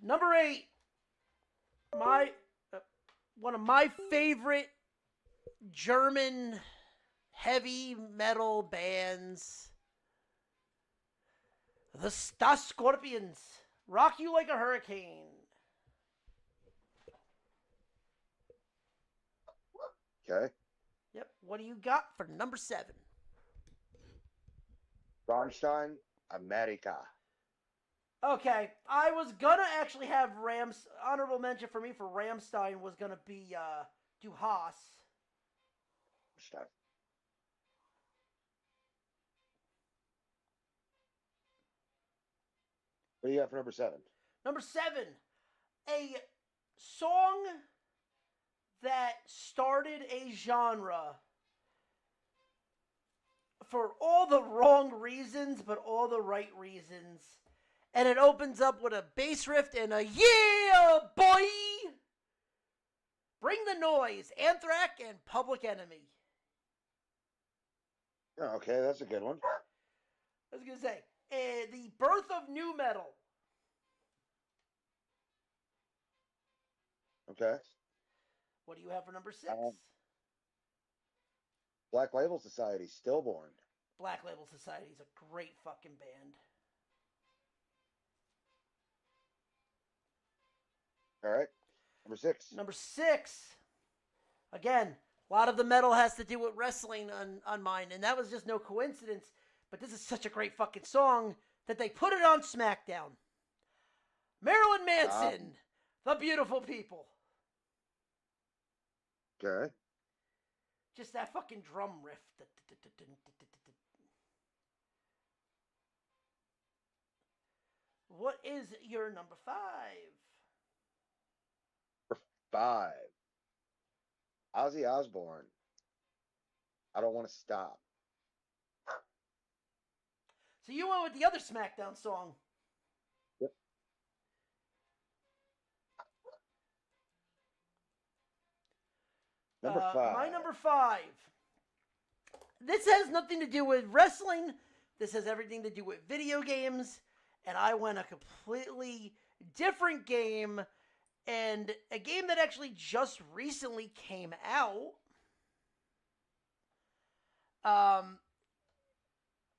Number 8. One of my favorite German heavy metal bands, the Das Scorpions. Rock You Like a Hurricane. Okay. Yep. What do you got for number 7? Rammstein, America. Okay, I was gonna actually have honorable mention for me for Rammstein was gonna be Du Hast. Rammstein. What do you got for number 7? Number 7, a song that started a genre for all the wrong reasons, but all the right reasons. And it opens up with a bass riff and a yeah, boy! Bring the Noise, Anthrax, and Public Enemy. Oh, okay, that's a good one. I was going to say, the birth of nu metal. Okay. What do you have for number 6? Black Label Society, Stillborn. Black Label Society is a great fucking band. All right. Number 6. Number 6. Again, a lot of the metal has to do with wrestling on mine, and that was just no coincidence. But this is such a great fucking song that they put it on SmackDown. Marilyn Manson, The Beautiful People. Okay. Just that fucking drum riff. What is your number 5? Number 5. Ozzy Osbourne. I Don't Want to Stop. So you went with the other SmackDown song. Yep. Number 5. My number 5. This has nothing to do with wrestling. This has everything to do with video games. And I went a completely different game. And a game that actually just recently came out.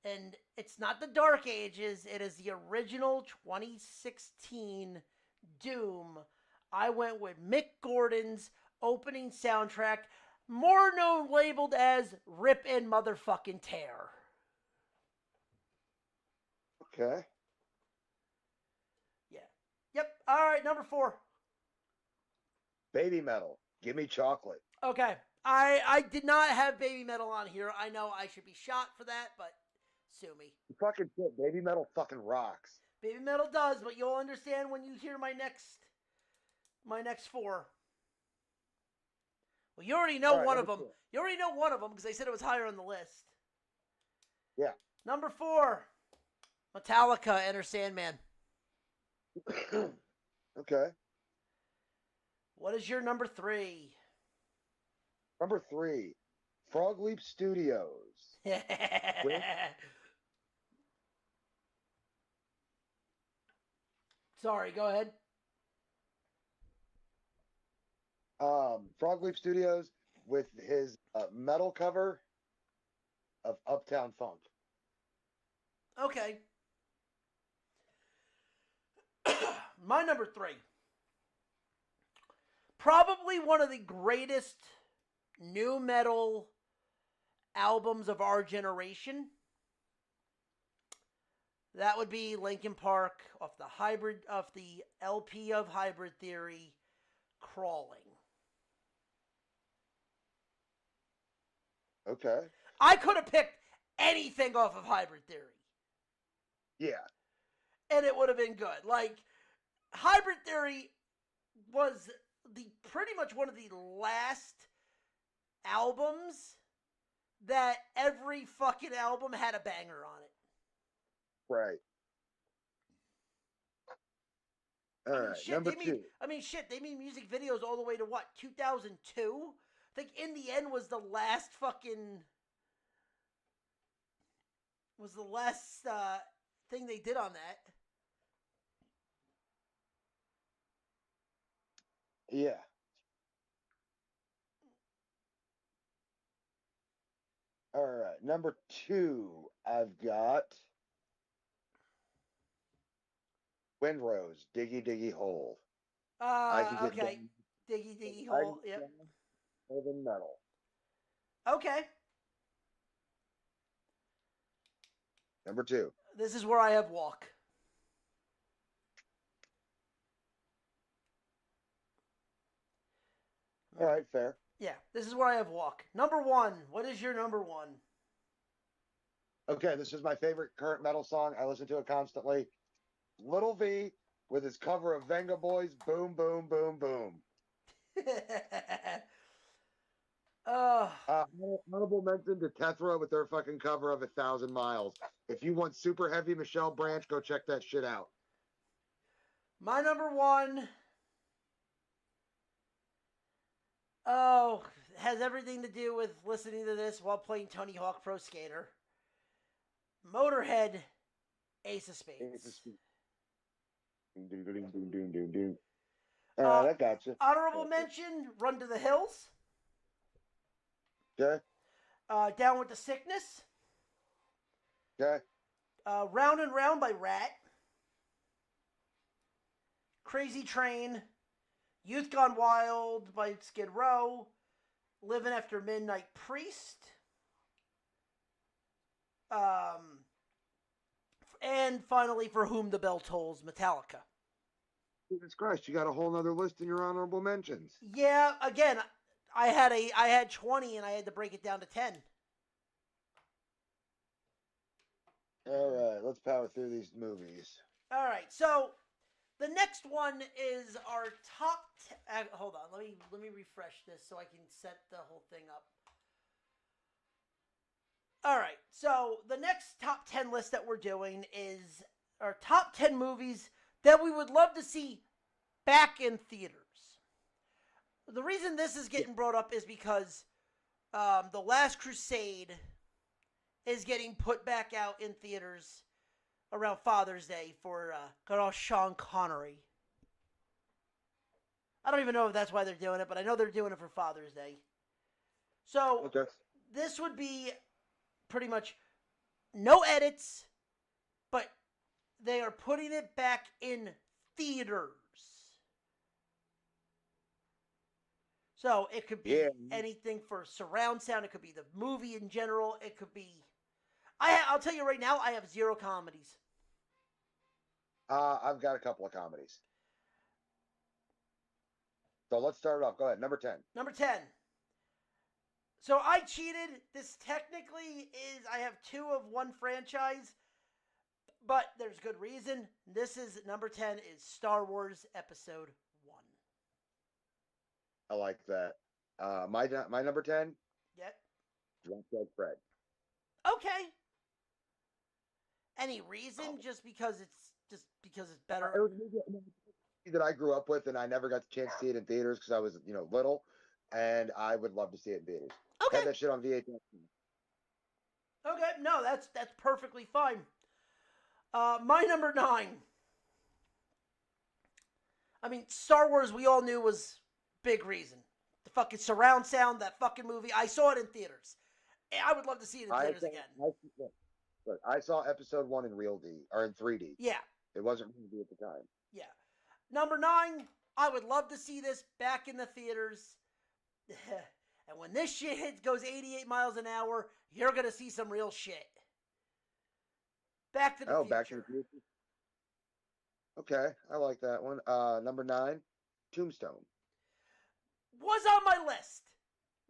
And it's not the Dark Ages. It is the original 2016 Doom. I went with Mick Gordon's opening soundtrack, more known labeled as Rip and Motherfucking Tear. Okay. Yeah. Yep. All right, number 4. Baby Metal. Give me chocolate. Okay. I did not have Baby Metal on here. I know I should be shot for that, but sue me. You fucking shit. Baby Metal fucking rocks. Baby Metal does, but you'll understand when you hear my next 4. Well, you already know All right, one of number them. You already know one of them because I said it was higher on the list. Yeah. Number 4, Metallica, Enter Sandman. Okay. What is your number 3? Number 3, Frog Leap Studios. Sorry, go ahead. Frog Leap Studios with his metal cover of Uptown Funk. Okay. My number 3. Probably one of the greatest nu metal albums of our generation. That would be Linkin Park off the LP of Hybrid Theory, Crawling. Okay. I could have picked anything off of Hybrid Theory, Yeah. and it would have been good. Like, Hybrid Theory was pretty much one of the last albums that every fucking album had a banger on it. Right. All right. Number 2. They made music videos all the way to what, 2002? I think In the End was the last thing they did on that. Yeah. All right. Number 2, I've got Windrose, Diggy Diggy Hole. I can get Okay. Diggy Diggy Hole, yep. More than metal. Okay. Number 2. This is where I have Walk. All right, fair. Yeah, this is where I have Walk. Number 1. What is your number 1? Okay, this is my favorite current metal song. I listen to it constantly. Little V with his cover of Venga Boys, Boom, Boom, Boom, Boom. Honorable mention to Tethra with their fucking cover of 1,000 Miles. If you want super heavy Michelle Branch, go check that shit out. My number 1. Has everything to do with listening to this while playing Tony Hawk Pro Skater. Motorhead, Ace of Spades. Ace of Spades. All right, I got you. Honorable mention, Run to the Hills. Okay. Down with the Sickness. Okay. Round and Round by Rat. Crazy Train. Youth Gone Wild by Skid Row. Living After Midnight, Priest. And finally, For Whom the Bell Tolls, Metallica. Jesus Christ, you got a whole nother list in your honorable mentions. Yeah, again, I had 20 and I had to break it down to 10. All right, let's power through these movies. All right, so the next one is our top. Hold on, let me refresh this so I can set the whole thing up. All right, so the next top 10 list that we're doing is our top 10 movies that we would love to see back in theaters. The reason this is getting brought up is because The Last Crusade is getting put back out in theaters around Father's Day for good old Sean Connery. I don't even know if that's why they're doing it, but I know they're doing it for Father's Day. So Okay. this would be pretty much no edits, but they are putting it back in theaters. So it could be Yeah. anything for surround sound. It could be the movie in general. It could be. I'll tell you right now, I have 0 comedies. I've got a couple of comedies. So let's start it off. Go ahead. Number 10. Number 10. So I cheated. This technically is, I have 2 of one franchise, but there's good reason. This is number 10 is Star Wars Episode 1. I like that. My number 10, Yep. Drop Dead Fred. Okay. Any reason? Just because it's better? It was a movie that I grew up with, and I never got the chance to see it in theaters because I was, little, and I would love to see it in theaters. Okay. Had that shit on VHS. Okay. No, that's perfectly fine. My number 9. I mean, Star Wars, we all knew was big reason. The fucking surround sound, that fucking movie. I saw it in theaters. I would love to see it in theaters again. I saw Episode 1 in in 3D. Yeah. It wasn't real D at the time. Yeah. Number 9, I would love to see this back in the theaters. And when this shit goes 88 miles an hour, you're going to see some real shit. Back to the Future. Back to the Future. Okay, I like that one. Number 9, Tombstone. Was on my list.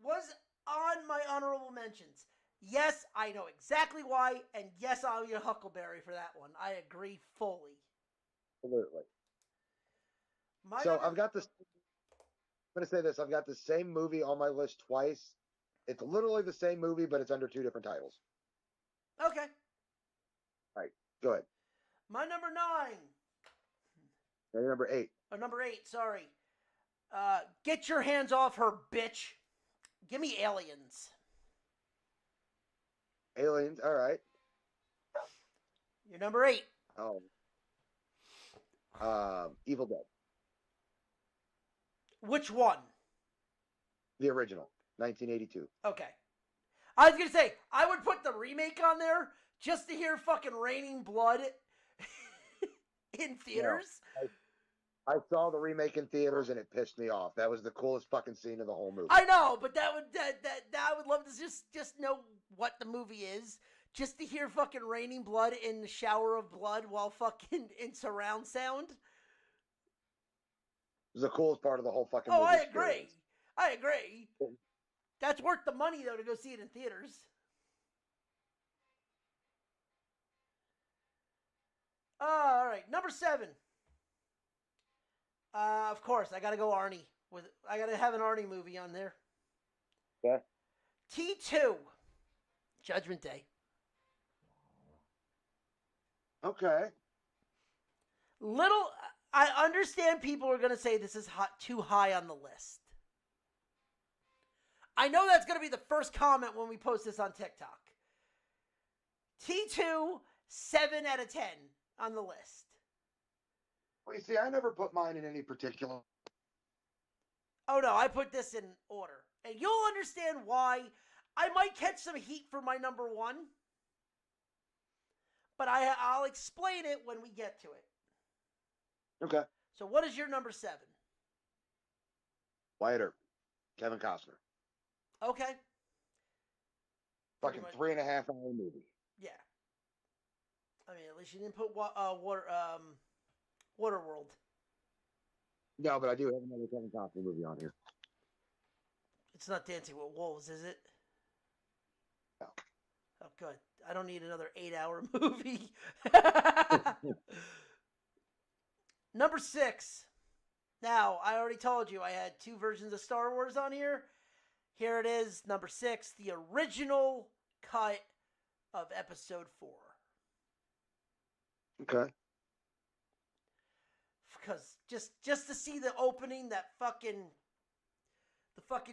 Was on my honorable mentions. Yes, I know exactly why, and yes, I'll be a Huckleberry for that one. I agree fully. Absolutely. I'm going to say this. I've got the same movie on my list twice. It's literally the same movie, but it's under 2 different titles. Okay. All right, go ahead. My number 9. And number 8. Or number 8, sorry. Get your hands off her, bitch. Give me Aliens. Aliens, all right. You're number 8. Evil Dead. Which one? The original, 1982. Okay. I was going to say, I would put the remake on there just to hear fucking raining blood in theaters. Yeah. I saw the remake in theaters and it pissed me off. That was the coolest fucking scene of the whole movie. I know, but I would love to just know what the movie is. Just to hear fucking raining blood in the shower of blood while fucking in surround sound. It was the coolest part of the whole fucking movie. Oh, I agree. That's worth the money, though, to go see it in theaters. All right, number 7. Of course, I gotta go Arnie. I gotta have an Arnie movie on there. Yeah. T2. Judgment Day. Okay. I understand people are gonna say this is too high on the list. I know that's gonna be the first comment when we post this on TikTok. T2, 7 out of 10 on the list. Well, you see, I never put mine in any particular. Oh, no, I put this in order. And you'll understand why. I might catch some heat for my number 1. But I'll explain it when we get to it. Okay. So what is your number 7? Wyatt Earp. Kevin Costner. Okay. Fucking 3.5 hour movie. Yeah. I mean, at least you didn't put Waterworld. No, but I do have another Kevin Costner movie on here. It's not Dancing with Wolves, is it? No. Oh, good. I don't need another 8-hour movie. Number 6. Now, I already told you I had 2 versions of Star Wars on here. Here it is, number 6, the original cut of Episode 4. Okay. Because just to see the opening, the fucking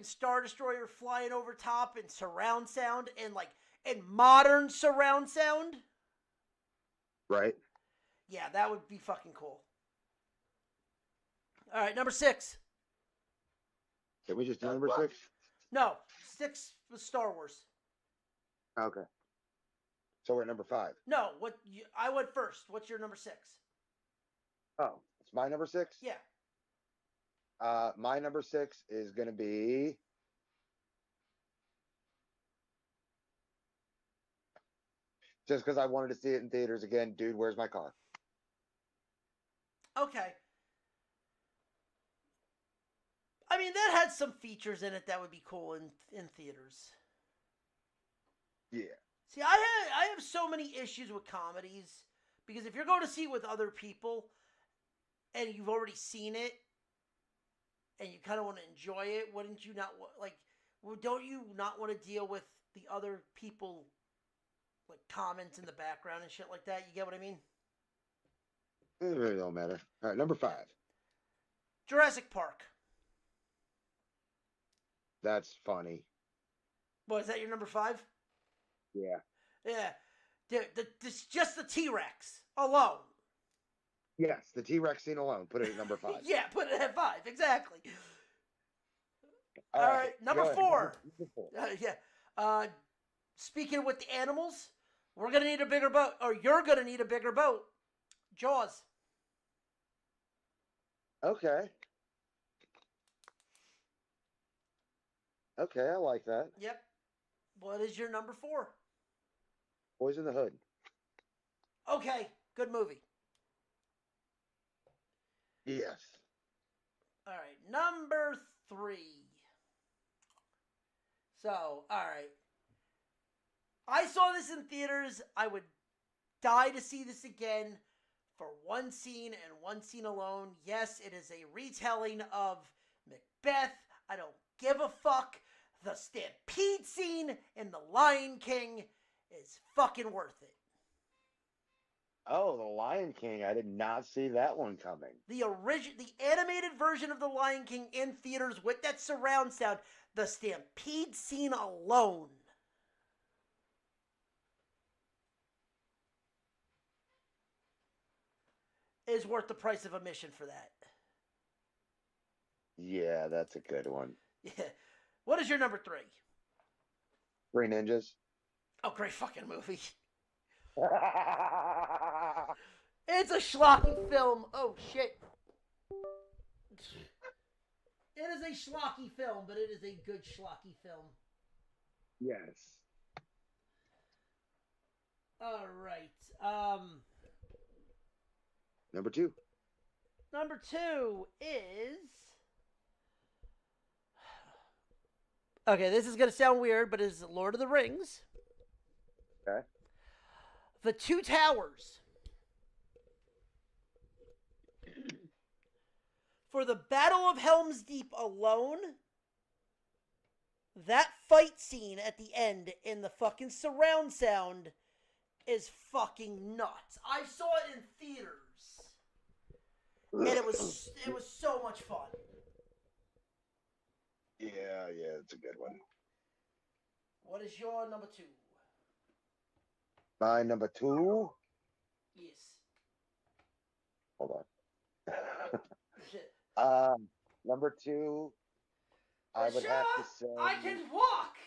Star Destroyer flying over top and surround sound and modern surround sound. Right. Yeah, that would be fucking cool. All right, number 6. Can we just do number 6? No, 6 was Star Wars. Okay. So we're at number 5. No, I went first. What's your number 6? Oh, it's my number 6? Yeah. My number 6 is going to be. Just because I wanted to see it in theaters again, Dude, Where's My Car? Okay. I mean, that had some features in it that would be cool in theaters. Yeah. See, I have so many issues with comedies because if you're going to see it with other people and you've already seen it and you kind of want to enjoy it, wouldn't you not like? Don't you not want to deal with the other people, like comments in the background and shit like that? You get what I mean? It really don't matter. All right, number 5. Jurassic Park. That's funny. What, is that your number 5? Yeah. Yeah. Just the T-Rex alone. Yes, the T-Rex scene alone. Put it at number 5. Yeah, put it at 5. Exactly. All right, number go 4. Number 4. Yeah. Speaking with the animals, we're going to need a bigger boat. Or you're going to need a bigger boat. Jaws. Okay. Okay, I like that. Yep. What is your number 4? Boys in the Hood. Okay. Good movie. Yes. All right. Number 3. So, all right. I saw this in theaters. I would die to see this again for one scene and one scene alone. Yes, it is a retelling of Macbeth. I don't give a fuck. The stampede scene in The Lion King is fucking worth it. Oh, The Lion King. I did not see that one coming. The animated version of The Lion King in theaters with that surround sound, the stampede scene alone is worth the price of admission for that. Yeah, that's a good one. Yeah. What is your number 3? Three Ninjas. Oh, great fucking movie. It's a schlocky film. Oh, shit. It is a schlocky film, but it is a good schlocky film. Yes. All right. Number 2. Number 2 is... Okay, this is going to sound weird, but it's Lord of the Rings. Okay. The Two Towers. For the Battle of Helm's Deep alone, that fight scene at the end in the fucking surround sound is fucking nuts. I saw it in theaters, and it was so much fun. Yeah, it's a good one. What is your number 2? My number 2. Yes. Hold on. Shit. Number 2. I would have to say I can walk.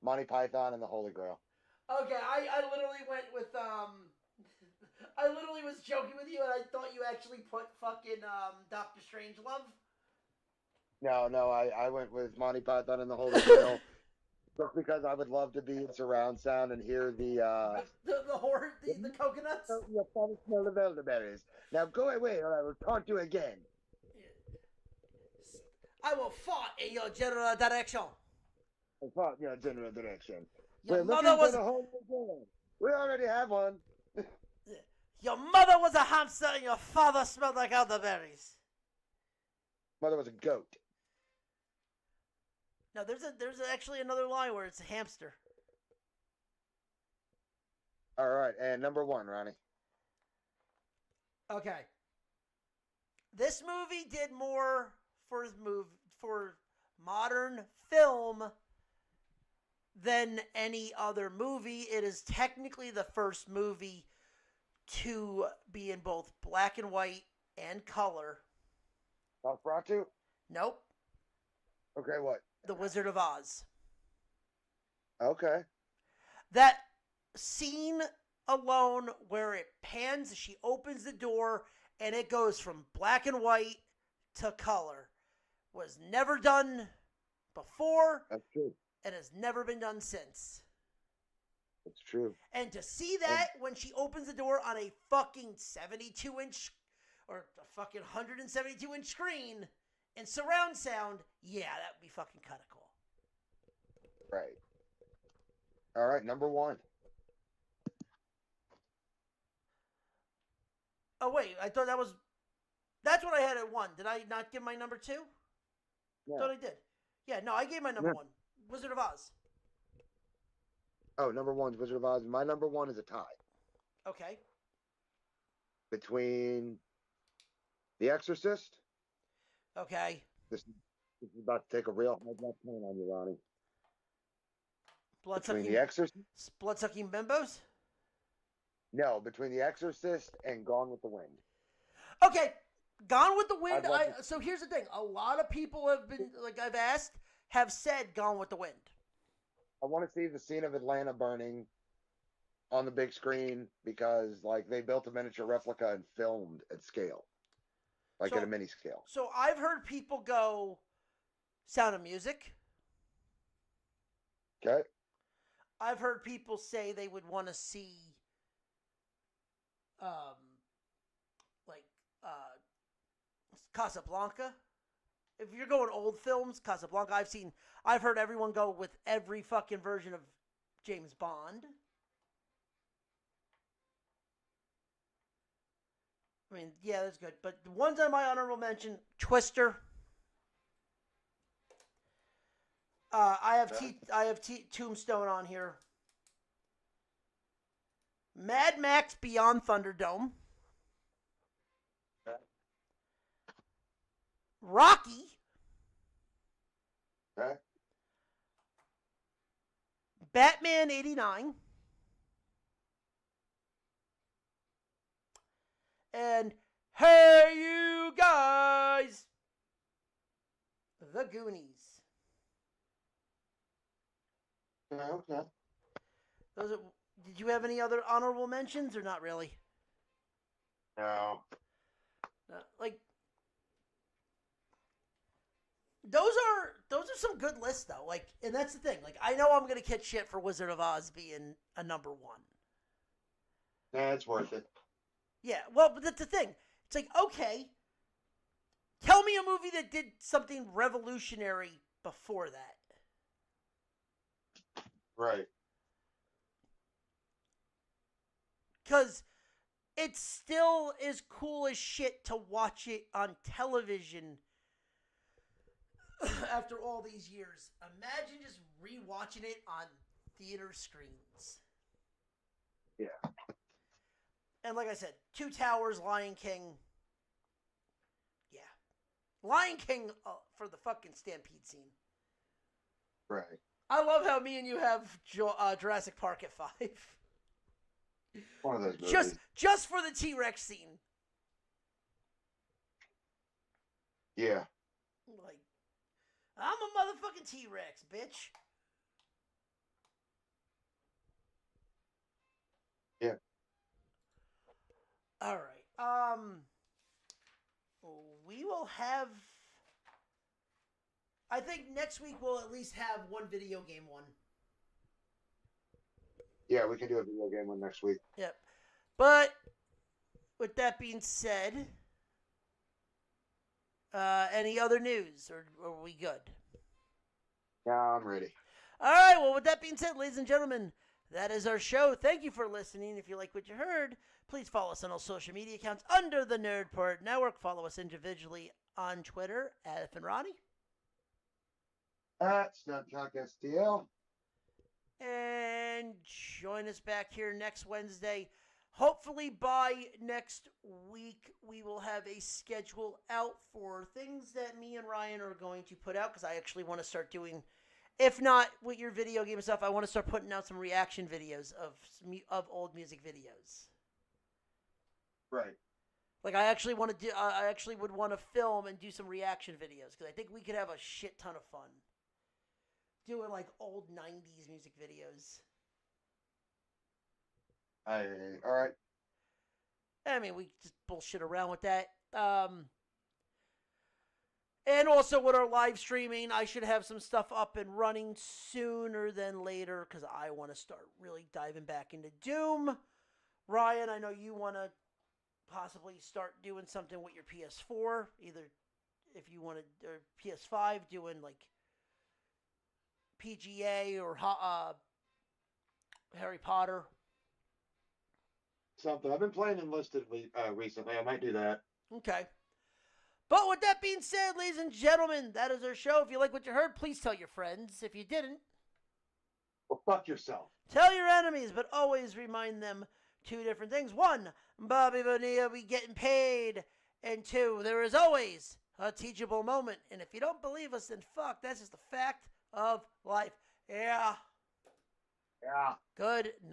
Monty Python and the Holy Grail. Okay, I literally went with I literally was joking with you, and I thought you actually put fucking Doctor Strangelove. No, I went with Monty Python and the Holy Grail just because I would love to be in surround sound and hear the coconuts. You probably smell the elderberries. Now go away, or I will taunt you again. I will fight in your general direction. I fought in your general direction. Your We're mother looking was for the Holy Grail. We already have one. Your mother was a hamster and your father smelled like elderberries. Mother was a goat. No, there's actually another line where it's a hamster. All right, and number 1, Ronnie. Okay. This movie did more for modern film than any other movie. It is technically the first movie to be in both black and white and color. Nosferatu? Nope. Okay, what? The Wizard of Oz. Okay. That scene alone where it pans, she opens the door, and it goes from black and white to color was never done before That's true. and has never been done since. It's true. And to see that when she opens the door on a fucking 72-inch or a fucking 172-inch screen and surround sound, yeah, that would be fucking kind of cool. Right. All right, number 1. Oh, wait, I thought that was... That's what I had at 1. Did I not give my number 2? Yeah. Thought I did. Yeah, no, I gave my number Yeah. 1. Wizard of Oz. Oh, number 1's Wizard of Oz. My number 1 is a tie Okay. between The Exorcist. Okay. This is about to take a real hard left turn on you, Ronnie. Between The Exorcist? Blood-sucking bimbos? No, between The Exorcist and Gone with the Wind. Okay. Gone with the Wind. I'd love to- So here's the thing. A lot of people have been, like I've asked, have said Gone with the Wind. I want to see the scene of Atlanta burning on the big screen because, like, they built a miniature replica and filmed at scale, like So- at a mini scale. So I've heard people go Sound of Music. Okay. I've heard people say they would want to see, like, Casablanca. If you're going old films, Casablanca. I've heard everyone go with every fucking version of James Bond. I mean, yeah, that's good. But the ones on my honorable mention, Twister. I have Tombstone on here. Mad Max Beyond Thunderdome. Okay. Rocky. Okay. Batman 89. And hey, you guys. The Goonies. Okay. Did you have any other honorable mentions or not really? No. Like those are some good lists though. Like, and that's the thing. Like, I know I'm gonna catch shit for Wizard of Oz being a number 1. Yeah, it's worth it. Yeah, well, but that's the thing. It's like, okay, tell me a movie that did something revolutionary before that. Right. Because it still is cool as shit to watch it on television after all these years. Imagine just rewatching it on theater screens. Yeah. And like I said, Two Towers, Lion King. Yeah. Lion King for the fucking Stampede scene. Right. I love how me and you have Jurassic Park at 5. One of those movies. Just for the T-Rex scene. Yeah. Like, I'm a motherfucking T-Rex, bitch. Yeah. All right. We will have. I think next week we'll at least have one video game one. Yeah, we can do a video game one next week. Yep. But with that being said, any other news, or are we good? Yeah, I'm ready. All right. Well, with that being said, ladies and gentlemen, that is our show. Thank you for listening. If you like what you heard, please follow us on all social media accounts under the Nerdport Network. Follow us individually on Twitter at F and Ronnie. Snapchat STL. And join us back here next Wednesday. Hopefully by next week, we will have a schedule out for things that me and Ryan are going to put out, because I actually want to start doing, if not with your video game stuff, I want to start putting out some reaction videos of old music videos. Right. Like, I actually want to do, I actually would want to film and do some reaction videos, because I think we could have a shit ton of fun. doing like old 90s music videos. All right. I mean, we just bullshit around with that. And also with our live streaming, I should have some stuff up and running sooner than later because I want to start really diving back into Doom. Ryan, I know you want to possibly start doing something with your PS4, either if you want to, or PS5, doing like PGA or Harry Potter. Something I've been playing Enlisted recently. I might do that. Okay. But with that being said, ladies and gentlemen, that is our show. If you like what you heard, please tell your friends. If you didn't, Well, fuck yourself. tell your enemies, but always remind them two different things. One, Bobby Bonilla, we getting paid. And two, there is always a teachable moment. And if you don't believe us, then fuck, that's just a fact of life. Yeah. Yeah. Good night.